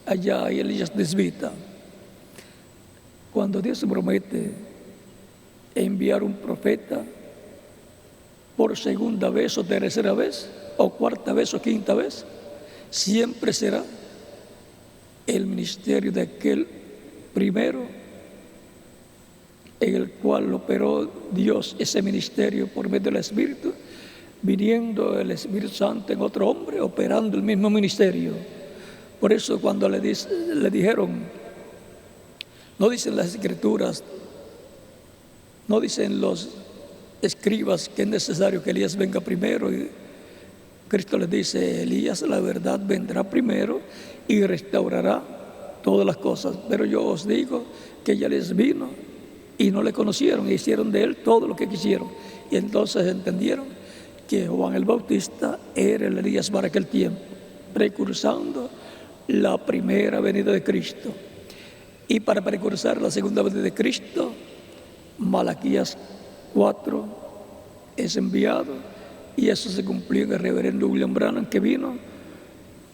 allá y Elías desvita. cuando Dios promete enviar un profeta por segunda vez o tercera vez, o cuarta vez o quinta vez, siempre será el ministerio de aquel primero en el cual operó Dios ese ministerio por medio del Espíritu, viniendo el Espíritu Santo en otro hombre, operando el mismo ministerio. Por eso cuando le dijeron, no dicen las Escrituras, no dicen los escribas que es necesario que Elías venga primero, y Cristo les dice, Elías la verdad vendrá primero y restaurará todas las cosas, pero yo os digo que ya les vino y no le conocieron e hicieron de él todo lo que quisieron, y entonces entendieron que Juan el Bautista era el Elías para aquel tiempo, precursando la primera venida de Cristo. Y para precursar la segunda venida de Cristo, Malaquías 4 es enviado, y eso se cumplió en el reverendo William Branham, que vino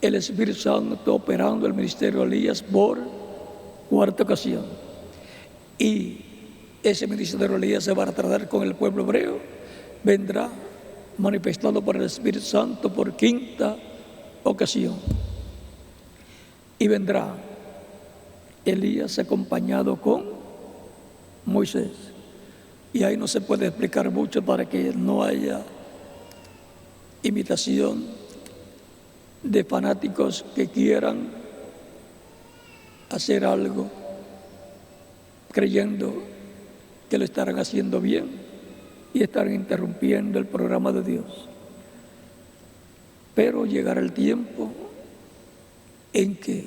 el Espíritu Santo operando el ministerio de Elías por cuarta ocasión. Y ese ministerio de Elías se va a tratar con el pueblo hebreo, vendrá manifestado por el Espíritu Santo por quinta ocasión. Y vendrá Elías acompañado con Moisés. Y ahí no se puede explicar mucho para que no haya imitación de fanáticos que quieran hacer algo creyendo que lo estarán haciendo bien y estarán interrumpiendo el programa de Dios. Pero llegará el tiempo en que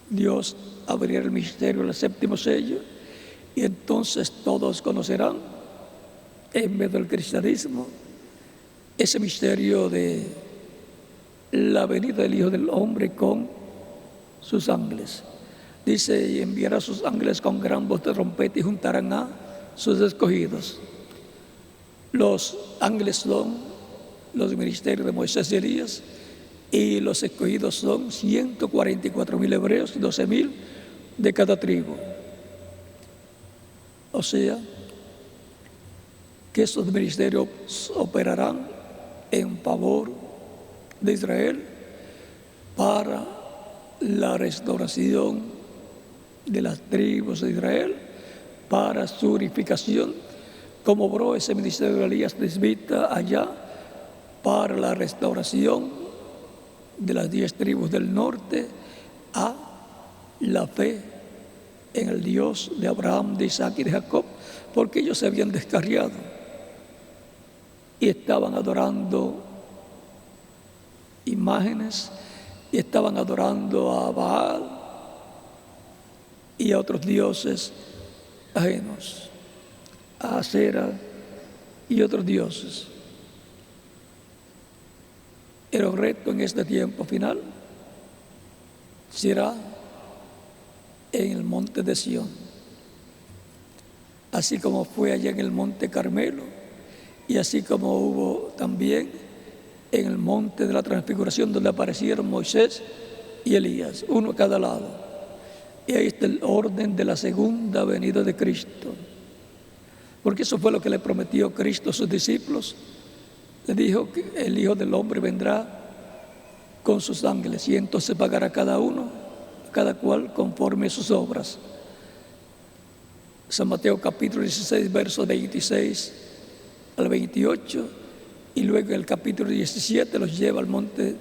Dios abrirá el misterio del séptimo sello, y entonces todos conocerán, en medio del cristianismo, ese misterio de la venida del Hijo del Hombre con sus ángeles. Dice, y enviará a sus ángeles con gran voz de trompeta y juntarán a sus escogidos. Los ángeles son los ministerios de Moisés y Elías, y los escogidos son 144,000 hebreos y 12,000 de cada tribu. O sea, que estos ministerios operarán en favor de Israel para la restauración de las tribus de Israel, para su unificación, como obró ese ministerio de Elías Tisbita allá, para la restauración de las 10 tribus del norte a la fe en el Dios de Abraham, de Isaac y de Jacob, porque ellos se habían descarriado y estaban adorando imágenes, y estaban adorando a Baal y a otros dioses ajenos, a Asera y otros dioses. El reto en este tiempo final será en el monte de Sión, así como fue allá en el monte Carmelo, y así como hubo también en el monte de la transfiguración, donde aparecieron Moisés y Elías, uno a cada lado. Y ahí está el orden de la segunda venida de Cristo, porque eso fue lo que le prometió Cristo a sus discípulos. Le dijo que el Hijo del Hombre vendrá con sus ángeles, y entonces pagará cada uno, cada cual conforme a sus obras. San Mateo capítulo 16, versos 26 al 28, y luego en el capítulo 17 los lleva al monte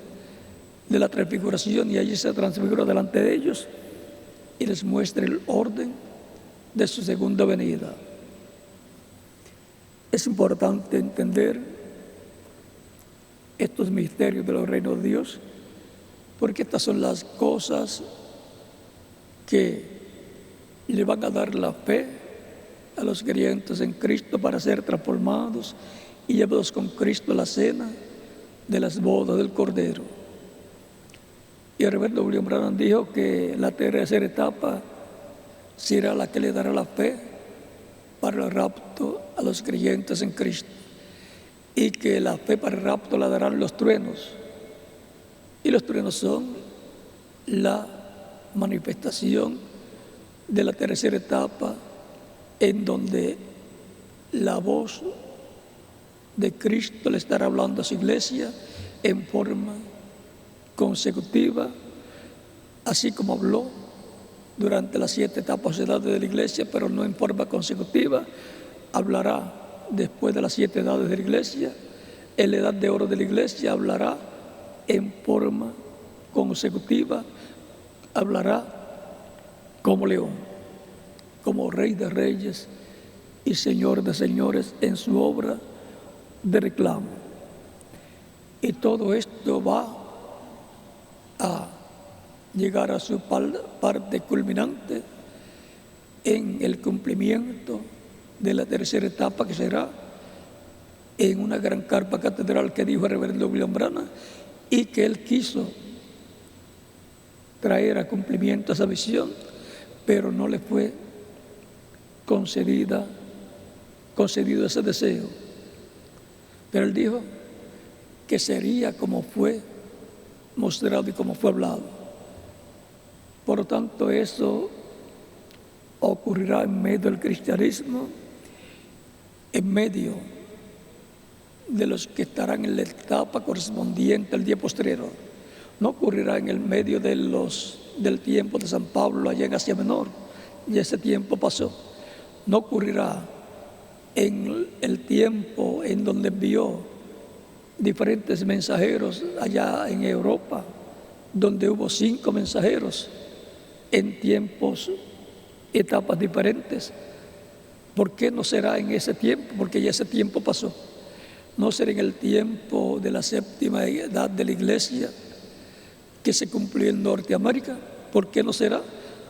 de la transfiguración, y allí se transfigura delante de ellos y les muestra el orden de su segunda venida. Es importante entender estos misterios de los reinos de Dios, porque estas son las cosas que le van a dar la fe a los creyentes en Cristo para ser transformados y llevados con Cristo a la cena de las bodas del Cordero. Y el reverendo William Branham dijo que la tercera etapa será la que le dará la fe para el rapto a los creyentes en Cristo, y que la fe para el rapto la darán los truenos, y los truenos son la manifestación de la tercera etapa, en donde la voz de Cristo le estará hablando a su iglesia en forma consecutiva, así como habló durante las 7 etapas de edades de la iglesia, pero no en forma consecutiva. Hablará después de las 7 edades de la iglesia. En la edad de oro de la iglesia hablará en forma consecutiva, hablará como león, como rey de reyes y señor de señores en su obra de reclamo. Y todo esto va a llegar a su parte culminante en el cumplimiento de la tercera etapa, que será en una gran carpa catedral que dijo el reverendo William Branham, y que él quiso traer a cumplimiento esa visión, pero no le fue concedido ese deseo. Pero él dijo que sería como fue mostrado y como fue hablado. Por lo tanto, eso ocurrirá en medio del cristianismo, en medio de los que estarán en la etapa correspondiente al día postrero. No ocurrirá en el medio del tiempo de San Pablo allá en Asia Menor, y ese tiempo pasó. No ocurrirá en el tiempo en donde envió diferentes mensajeros allá en Europa, donde hubo 5 mensajeros en etapas diferentes. ¿Por qué no será en ese tiempo? Porque ya ese tiempo pasó. No será en el tiempo de la 7ª edad de la iglesia que se cumplió en Norteamérica. ¿Por qué no será?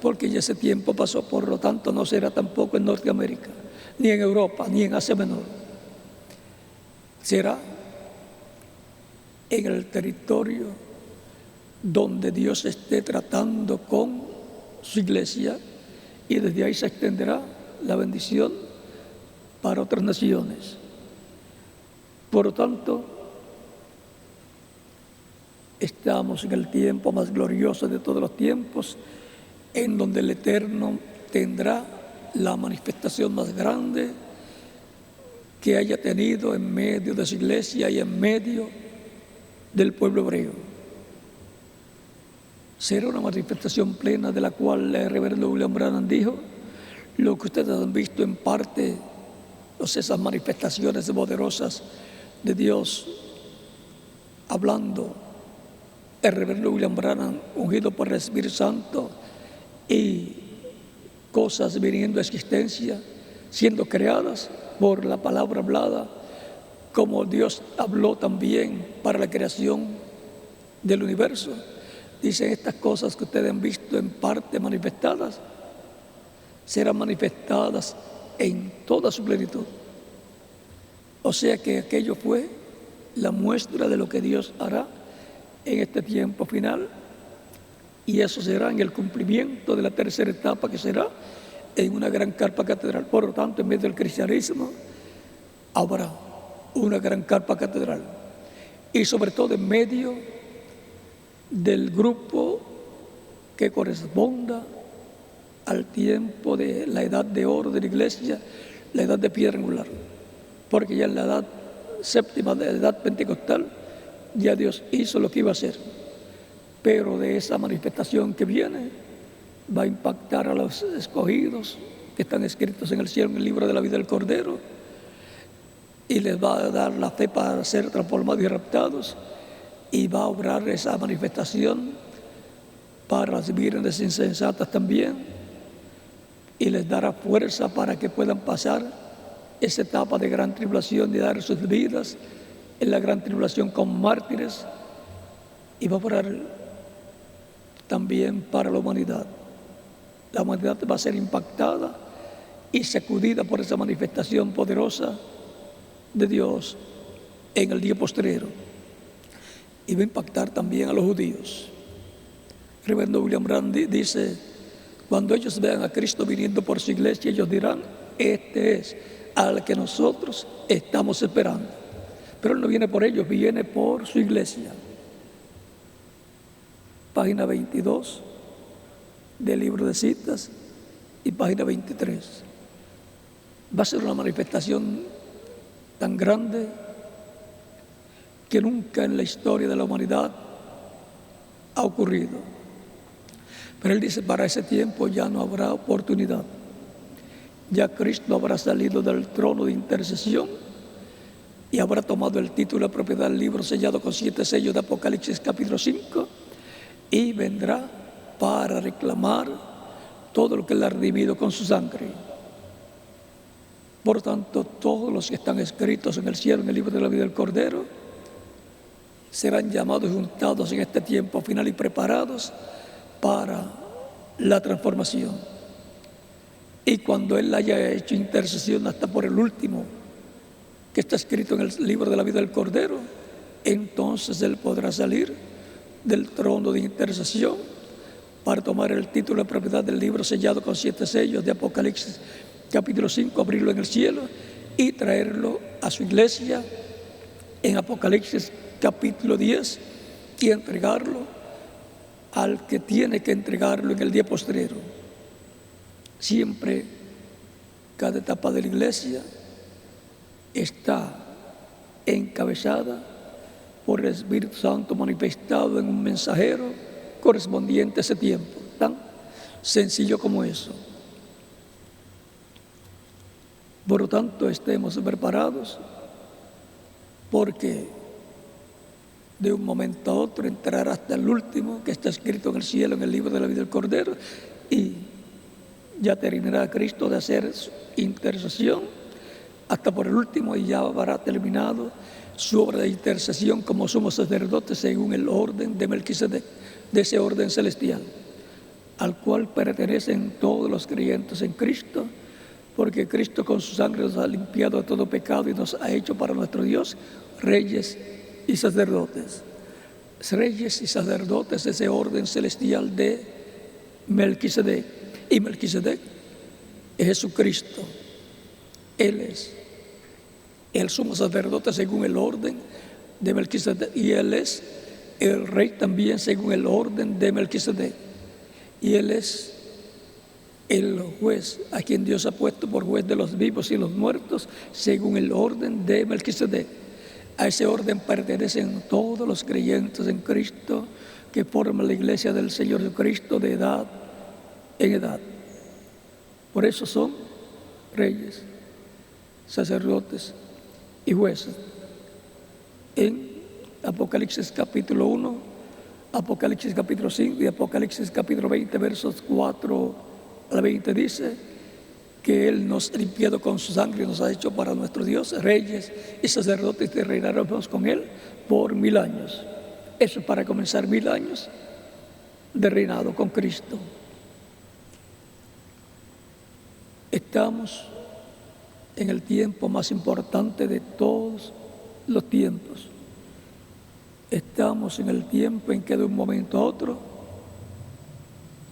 Porque ya ese tiempo pasó. Por lo tanto, no será tampoco en Norteamérica, ni en Europa, ni en Asia Menor. Será en el territorio donde Dios esté tratando con su iglesia, y desde ahí se extenderá la bendición para otras naciones. Por lo tanto, estamos en el tiempo más glorioso de todos los tiempos, en donde el Eterno tendrá la manifestación más grande que haya tenido en medio de su iglesia y en medio del pueblo hebreo. Será una manifestación plena de la cual el reverendo William Branham dijo: lo que ustedes han visto en parte, esas manifestaciones poderosas de Dios hablando, el reverendo William Branham ungido por el Espíritu Santo, y cosas viniendo a existencia, siendo creadas por la palabra hablada, como Dios habló también para la creación del universo. Dicen: estas cosas que ustedes han visto en parte manifestadas, serán manifestadas en toda su plenitud. O sea que aquello fue la muestra de lo que Dios hará en este tiempo final, y eso será en el cumplimiento de la tercera etapa, que será en una gran carpa catedral. Por lo tanto, en medio del cristianismo habrá una gran carpa catedral, y sobre todo en medio del grupo que corresponda al tiempo de la edad de oro de la iglesia, la edad de piedra angular, porque ya en la edad 7ª de la edad pentecostal ya Dios hizo lo que iba a hacer. Pero de esa manifestación que viene va a impactar a los escogidos que están escritos en el cielo, en el libro de la vida del Cordero, y les va a dar la fe para ser transformados y raptados, y va a obrar esa manifestación para las vírgenes insensatas también, y les dará fuerza para que puedan pasar esa etapa de gran tribulación y dar sus vidas en la gran tribulación como mártires, y va a obrar también para la humanidad. La humanidad va a ser impactada y sacudida por esa manifestación poderosa de Dios en el día postrero, y va a impactar también a los judíos. El reverendo William Branham dice: cuando ellos vean a Cristo viniendo por su iglesia, ellos dirán: este es al que nosotros estamos esperando. Pero Él no viene por ellos, viene por su iglesia. Página 22 del libro de citas, y página 23. Va a ser una manifestación tan grande que nunca en la historia de la humanidad ha ocurrido. Pero él dice, para ese tiempo ya no habrá oportunidad. Ya Cristo habrá salido del trono de intercesión y habrá tomado el título de propiedad del libro sellado con 7 sellos de Apocalipsis capítulo 5 y vendrá para reclamar todo lo que él ha redimido con su sangre. Por tanto, todos los que están escritos en el cielo, en el libro de la vida del Cordero, serán llamados y juntados en este tiempo final y preparados para la transformación. Y cuando él haya hecho intercesión hasta por el último que está escrito en el libro de la vida del Cordero, entonces él podrá salir del trono de intercesión para tomar el título de propiedad del libro sellado con 7 sellos de Apocalipsis capítulo 5, abrirlo en el cielo y traerlo a su iglesia en Apocalipsis capítulo 10 y entregarlo al que tiene que entregarlo en el día postrero. Siempre, cada etapa de la iglesia está encabezada por el Espíritu Santo manifestado en un mensajero correspondiente a ese tiempo, tan sencillo como eso. Por lo tanto, estemos preparados porque de un momento a otro entrará hasta el último que está escrito en el cielo, en el libro de la vida del Cordero, y ya terminará Cristo de hacer su intercesión hasta por el último y ya habrá terminado su obra de intercesión como sumo sacerdote según el orden de Melquisedec, de ese orden celestial, al cual pertenecen todos los creyentes en Cristo, porque Cristo con su sangre nos ha limpiado de todo pecado y nos ha hecho para nuestro Dios reyes y sacerdotes. Reyes y sacerdotes, ese orden celestial de Melquisedec. Y Melquisedec es Jesucristo. Él es el sumo sacerdote según el orden de Melquisedec. Y Él es el rey también según el orden de Melquisedec. Y Él es el juez a quien Dios ha puesto por juez de los vivos y los muertos según el orden de Melquisedec. A ese orden pertenecen todos los creyentes en Cristo que forman la iglesia del Señor Jesucristo de edad en edad. Por eso son reyes, sacerdotes y jueces. En Apocalipsis capítulo 1, Apocalipsis capítulo 5 y Apocalipsis capítulo 20, versos 4 al 20 dice que Él nos ha limpiado con su sangre y nos ha hecho para nuestro Dios reyes y sacerdotes y reinaremos con Él por 1000 años. Eso es para comenzar 1000 años de reinado con Cristo. Estamos en el tiempo más importante de todos los tiempos. Estamos en el tiempo en que de un momento a otro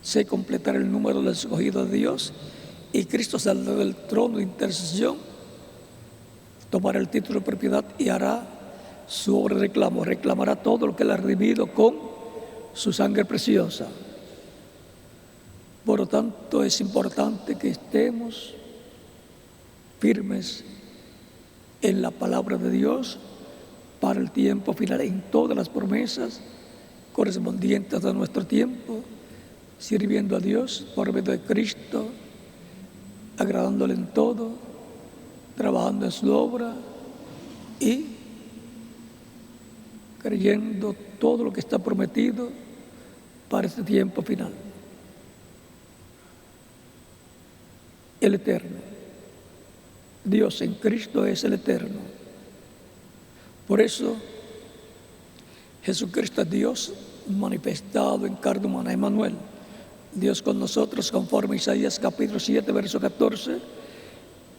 se completará el número del escogido de Dios y Cristo saldrá del trono de intercesión, tomará el título de propiedad y hará su obra de reclamo, reclamará todo lo que Él ha redimido con su sangre preciosa. Por lo tanto, es importante que estemos firmes en la palabra de Dios para el tiempo final, en todas las promesas correspondientes a nuestro tiempo, sirviendo a Dios por medio de Cristo, agradándole en todo, trabajando en su obra y creyendo todo lo que está prometido para este tiempo final. El Eterno. Dios en Cristo es el Eterno. Por eso, Jesucristo es Dios manifestado en carne humana, Emmanuel. Dios con nosotros, conforme a Isaías capítulo 7, verso 14,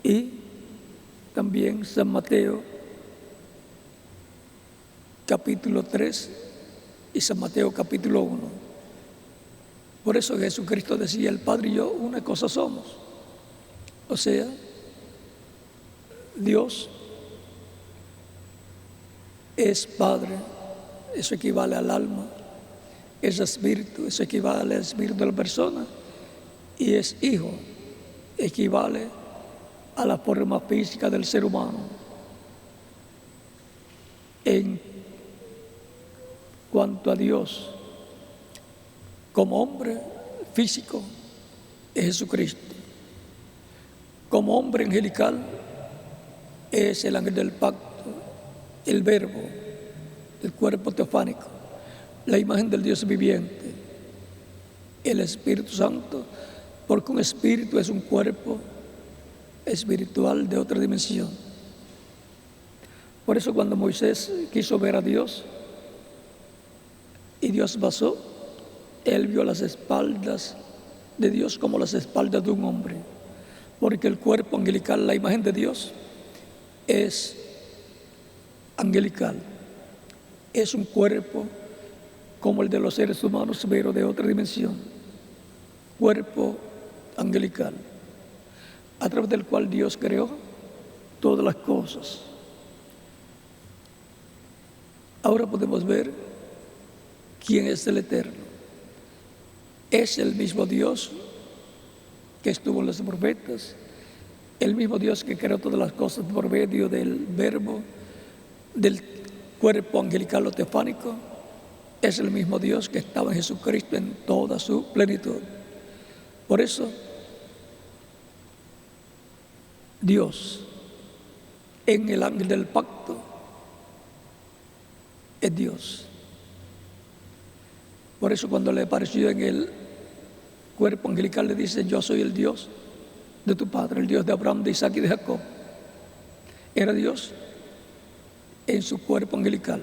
y también San Mateo capítulo 3 y San Mateo capítulo 1. Por eso Jesucristo decía, el Padre y yo una cosa somos. O sea, Dios es Padre, eso equivale al alma, es espíritu, eso equivale al espíritu de la persona, y es Hijo, equivale a la forma física del ser humano. En cuanto a Dios, como hombre físico, es Jesucristo. Como hombre angelical, es el ángel del pacto, el verbo, el cuerpo teofánico, la imagen del Dios viviente, el Espíritu Santo, porque un espíritu es un cuerpo espiritual de otra dimensión. Por eso cuando Moisés quiso ver a Dios y Dios pasó, él vio las espaldas de Dios como las espaldas de un hombre, porque el cuerpo angelical, la imagen de Dios, es angelical, es un cuerpo como el de los seres humanos, pero de otra dimensión, cuerpo angelical, a través del cual Dios creó todas las cosas. Ahora podemos ver quién es el Eterno. Es el mismo Dios que estuvo en los profetas, el mismo Dios que creó todas las cosas por medio del verbo, del cuerpo angelical o teofánico. Es el mismo Dios que estaba en Jesucristo en toda su plenitud. Por eso, Dios, en el ángel del pacto, es Dios. Por eso cuando le apareció en el cuerpo angelical le dice: yo soy el Dios de tu padre, el Dios de Abraham, de Isaac y de Jacob. Era Dios en su cuerpo angelical.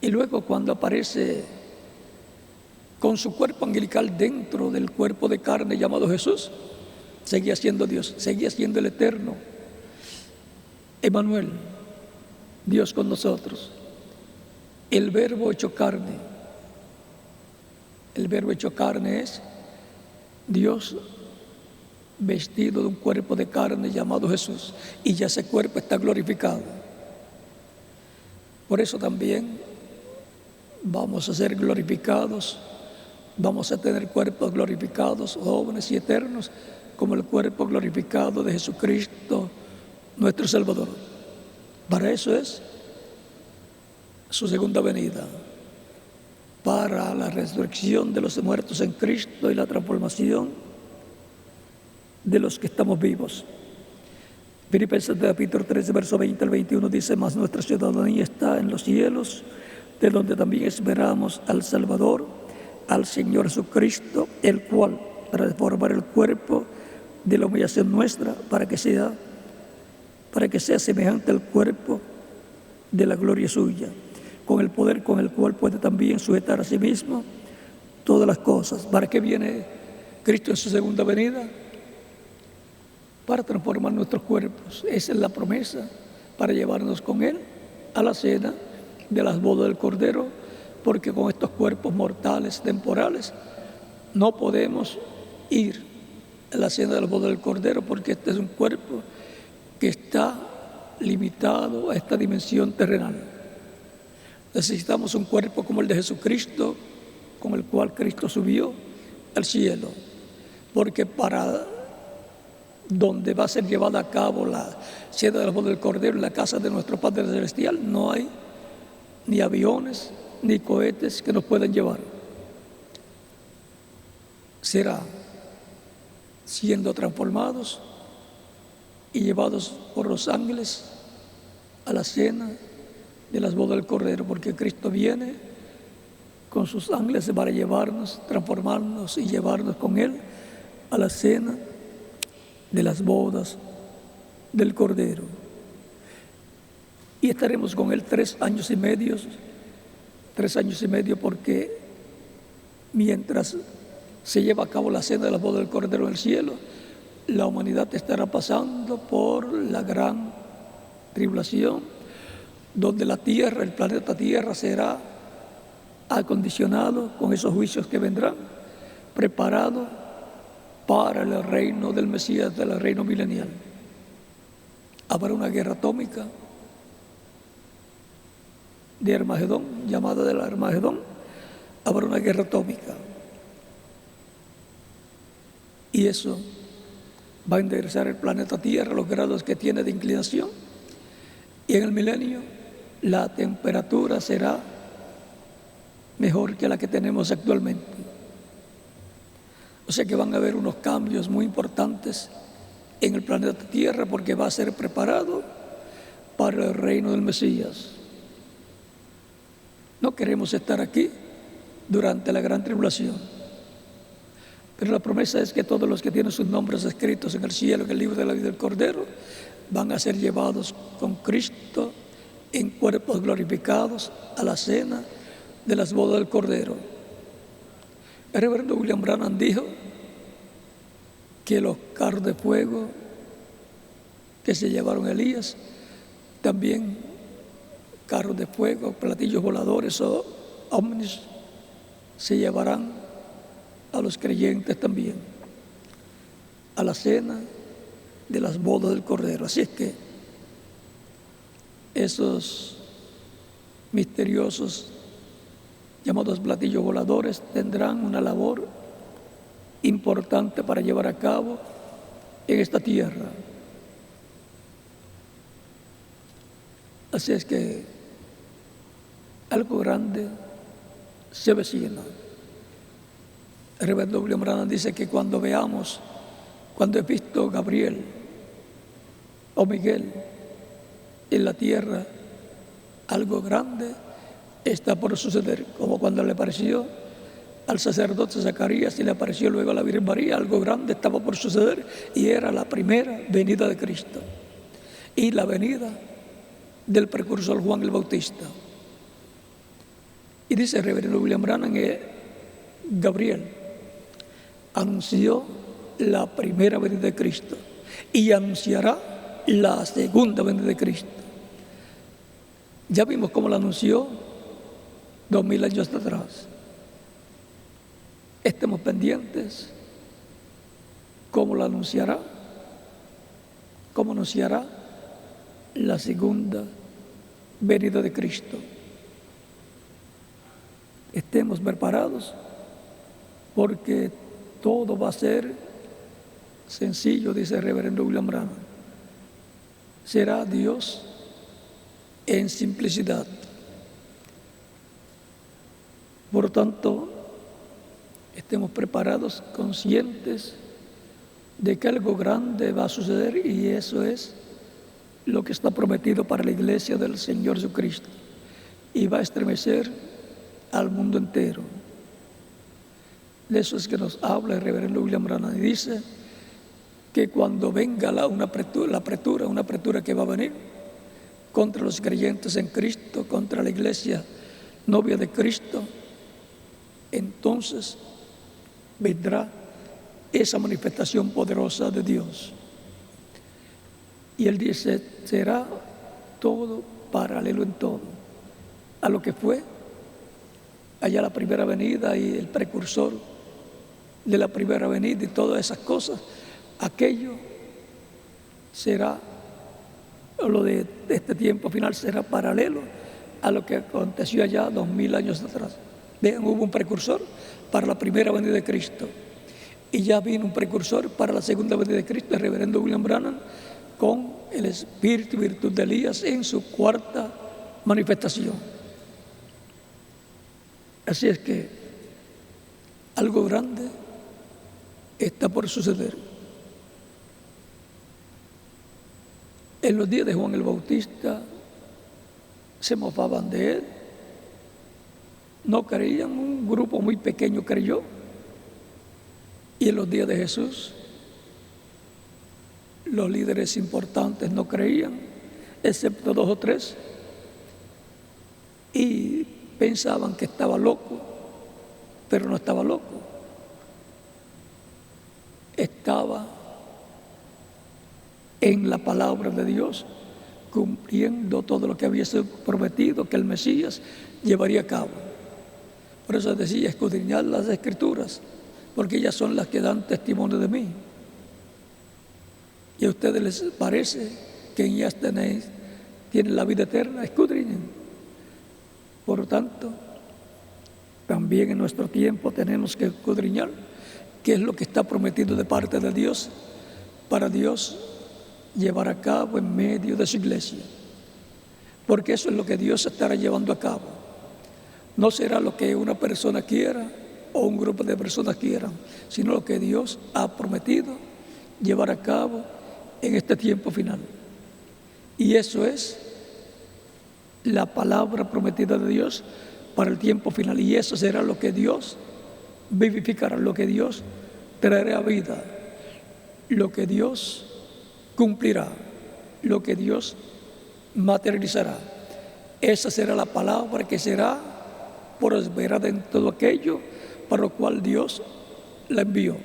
Y luego cuando aparece con su cuerpo angelical dentro del cuerpo de carne llamado Jesús, seguía siendo Dios, seguía siendo el Eterno, Emmanuel, Dios con nosotros, el verbo hecho carne. El verbo hecho carne es Dios vestido de un cuerpo de carne llamado Jesús, y ya ese cuerpo está glorificado. Por eso también vamos a ser glorificados, vamos a tener cuerpos glorificados, jóvenes y eternos, como el cuerpo glorificado de Jesucristo, nuestro Salvador. Para eso es su segunda venida, para la resurrección de los muertos en Cristo y la transformación de los que estamos vivos. Filipenses capítulo 13, verso 20 al 21 dice: mas nuestra ciudadanía está en los cielos, de donde también esperamos al Salvador, al Señor Jesucristo, el cual transformará el cuerpo de la humillación nuestra para que sea semejante al cuerpo de la gloria suya, con el poder con el cual puede también sujetar a sí mismo todas las cosas. ¿Para qué viene Cristo en su segunda venida? Para transformar nuestros cuerpos. Esa es la promesa, para llevarnos con Él a la cena de las bodas del Cordero, porque con estos cuerpos mortales, temporales, no podemos ir a la cena de las bodas del Cordero, porque este es un cuerpo que está limitado a esta dimensión terrenal. Necesitamos un cuerpo como el de Jesucristo, con el cual Cristo subió al cielo, porque para donde va a ser llevada a cabo la cena de la boda del Cordero, en la casa de nuestro Padre Celestial, no hay ni aviones ni cohetes que nos puedan llevar. Será siendo transformados y llevados por los ángeles a la cena de las bodas del Cordero, porque Cristo viene con sus ángeles para llevarnos, transformarnos y llevarnos con Él a la cena de las bodas del Cordero. Y estaremos con Él 3 años y medio, porque mientras se lleva a cabo la cena de las bodas del Cordero en el cielo, la humanidad estará pasando por la gran tribulación, donde la tierra, el planeta Tierra, será acondicionado con esos juicios que vendrán, preparado para el reino del Mesías, del reino milenial. Habrá una guerra atómica de Armagedón, llamada del Armagedón. Habrá una guerra atómica. y eso va a enderezar el planeta Tierra a los grados que tiene de inclinación, y en el milenio la temperatura será mejor que la que tenemos actualmente. O sea que van a haber unos cambios muy importantes en el planeta Tierra, porque va a ser preparado para el reino del Mesías. No queremos estar aquí durante la gran tribulación, pero la promesa es que todos los que tienen sus nombres escritos en el cielo, en el libro de la vida del Cordero, van a ser llevados con Cristo en cuerpos glorificados a la cena de las bodas del Cordero. El reverendo William Branham dijo que los carros de fuego que se llevaron a Elías, también carros de fuego, platillos voladores o ovnis, se llevarán a los creyentes también a la cena de las bodas del Cordero. Así es que esos misteriosos llamados platillos voladores tendrán una labor importante para llevar a cabo en esta tierra. Así es que algo grande se avecina. El reverendo William Branham dice que cuando he visto Gabriel o Miguel en la tierra, algo grande está por suceder, como cuando le apareció al sacerdote Zacarías y le apareció luego a la Virgen María. Algo grande estaba por suceder y era la primera venida de Cristo y la venida del precursor Juan el Bautista. Y dice el reverendo William Branham que Gabriel anunció la primera venida de Cristo y anunciará la segunda venida de Cristo. Ya vimos cómo la anunció 2000 años atrás. Estemos pendientes cómo la anunciará, cómo anunciará la segunda venida de Cristo. Estemos preparados, porque todo va a ser sencillo, dice el reverendo William Branham. Será Dios en simplicidad. Por lo tanto, estemos preparados, conscientes de que algo grande va a suceder, y eso es lo que está prometido para la iglesia del Señor Jesucristo, y va a estremecer al mundo entero. De eso es que nos habla el reverendo William Branham, y dice que cuando venga una apretura que va a venir contra los creyentes en Cristo, contra la iglesia novia de Cristo, entonces vendrá esa manifestación poderosa de Dios. Y él dice, será todo paralelo en todo a lo que fue allá la primera venida y el precursor de la primera venida y todas esas cosas. Aquello será, lo de este tiempo final será paralelo a lo que aconteció allá 2000 años atrás. Vean, hubo un precursor para la primera venida de Cristo y ya vino un precursor para la segunda venida de Cristo, el reverendo William Branham, con el espíritu y virtud de Elías en su cuarta manifestación. Así es que algo grande está por suceder. En los días de Juan el Bautista se mofaban de él, no creían, un grupo muy pequeño creyó. Y en los días de Jesús, los líderes importantes no creían, excepto 2 o 3, y pensaban que estaba loco, pero no estaba loco. Estaba en la palabra de Dios, cumpliendo todo lo que había sido prometido, que el Mesías llevaría a cabo. Por eso decía, escudriñad las Escrituras, porque ellas son las que dan testimonio de mí. Y a ustedes les parece que en ellas tienen la vida eterna, escudriñen. Por lo tanto, también en nuestro tiempo tenemos que escudriñar qué es lo que está prometido de parte de Dios para Dios llevar a cabo en medio de su iglesia. Porque eso es lo que Dios estará llevando a cabo. No será lo que una persona quiera o un grupo de personas quieran, sino lo que Dios ha prometido llevar a cabo en este tiempo final. Y eso es la palabra prometida de Dios para el tiempo final. Y eso será lo que Dios vivificará, lo que Dios traerá a vida, lo que Dios cumplirá, lo que Dios materializará. Esa será la palabra que será prosperada en todo aquello para lo cual Dios la envió.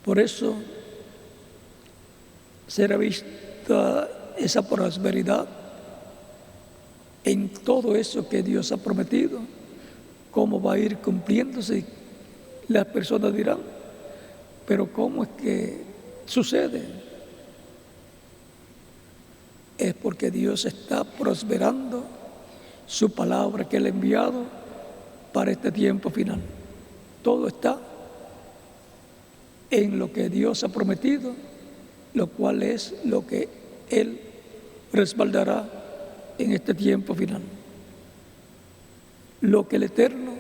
Por eso será vista esa prosperidad en todo eso que Dios ha prometido, cómo va a ir cumpliéndose. Las personas dirán, pero ¿cómo es que sucede? Es porque Dios está prosperando su palabra que Él ha enviado para este tiempo final. Todo está en lo que Dios ha prometido, lo cual es lo que Él respaldará en este tiempo final. Lo que el Eterno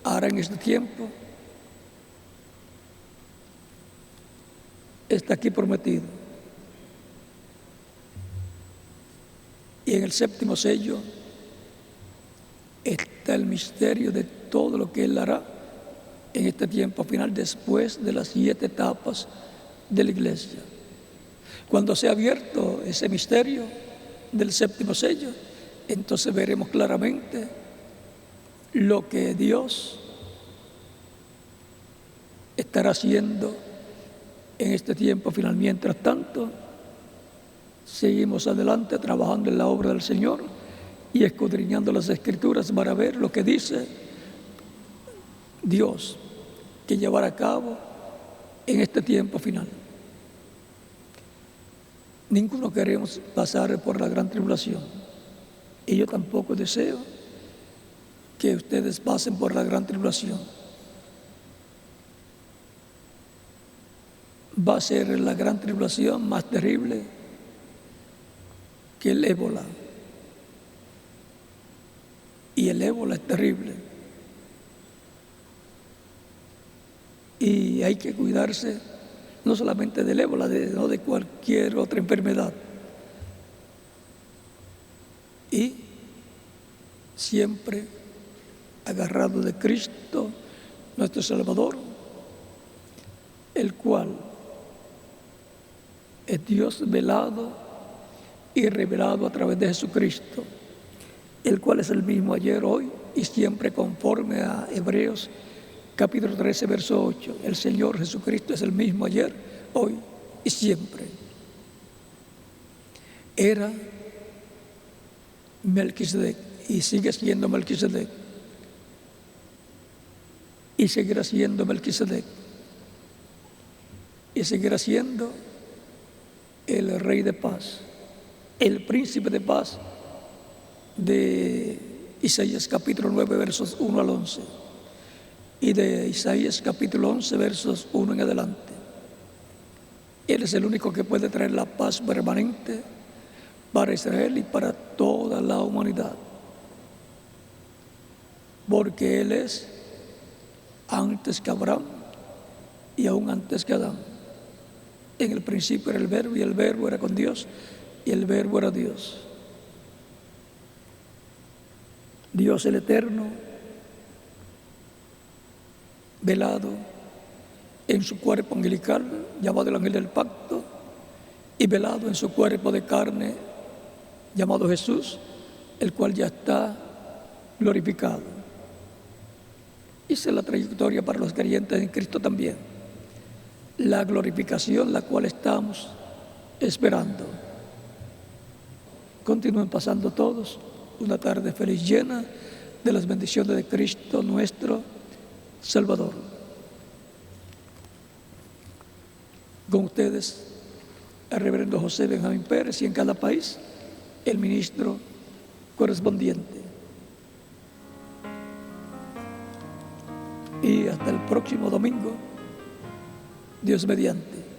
hará en este tiempo está aquí prometido. Y en el séptimo sello está el misterio de todo lo que Él hará en este tiempo final, después de las 7 etapas de la iglesia. Cuando sea abierto ese misterio del séptimo sello, entonces veremos claramente lo que Dios estará haciendo en este tiempo final. Mientras tanto, seguimos adelante trabajando en la obra del Señor y escudriñando las Escrituras para ver lo que dice Dios que llevará a cabo en este tiempo final. Ninguno queremos pasar por la gran tribulación, y yo tampoco deseo que ustedes pasen por la gran tribulación. Va a ser la gran tribulación más terrible que el ébola. Y el ébola es terrible. Y hay que cuidarse no solamente del ébola, sino de cualquier otra enfermedad. Y siempre agarrado de Cristo, nuestro Salvador, el cual es Dios velado y revelado a través de Jesucristo, el cual es el mismo ayer, hoy y siempre, conforme a Hebreos capítulo 13, verso 8. El Señor Jesucristo es el mismo ayer, hoy y siempre. Era Melquisedec y sigue siendo Melquisedec. Y seguirá siendo Melquisedec. Y seguirá siendo el Rey de paz, el Príncipe de paz de Isaías capítulo 9, versos 1 al 11. Y de Isaías capítulo 11, versos 1 en adelante. Él es el único que puede traer la paz permanente para Israel y para toda la humanidad. Porque Él es antes que Abraham y aún antes que Adán. En el principio era el Verbo, y el Verbo era con Dios, y el Verbo era Dios. Dios el Eterno, velado en su cuerpo angelical, llamado el ángel del pacto, y velado en su cuerpo de carne, llamado Jesús, el cual ya está glorificado. Esa es la trayectoria para los creyentes en Cristo también. La glorificación, la cual estamos esperando. Continúen pasando todos una tarde feliz, llena de las bendiciones de Cristo nuestro Salvador. Con ustedes, el reverendo José Benjamín Pérez, y en cada país, el ministro correspondiente. próximo domingo, Dios mediante.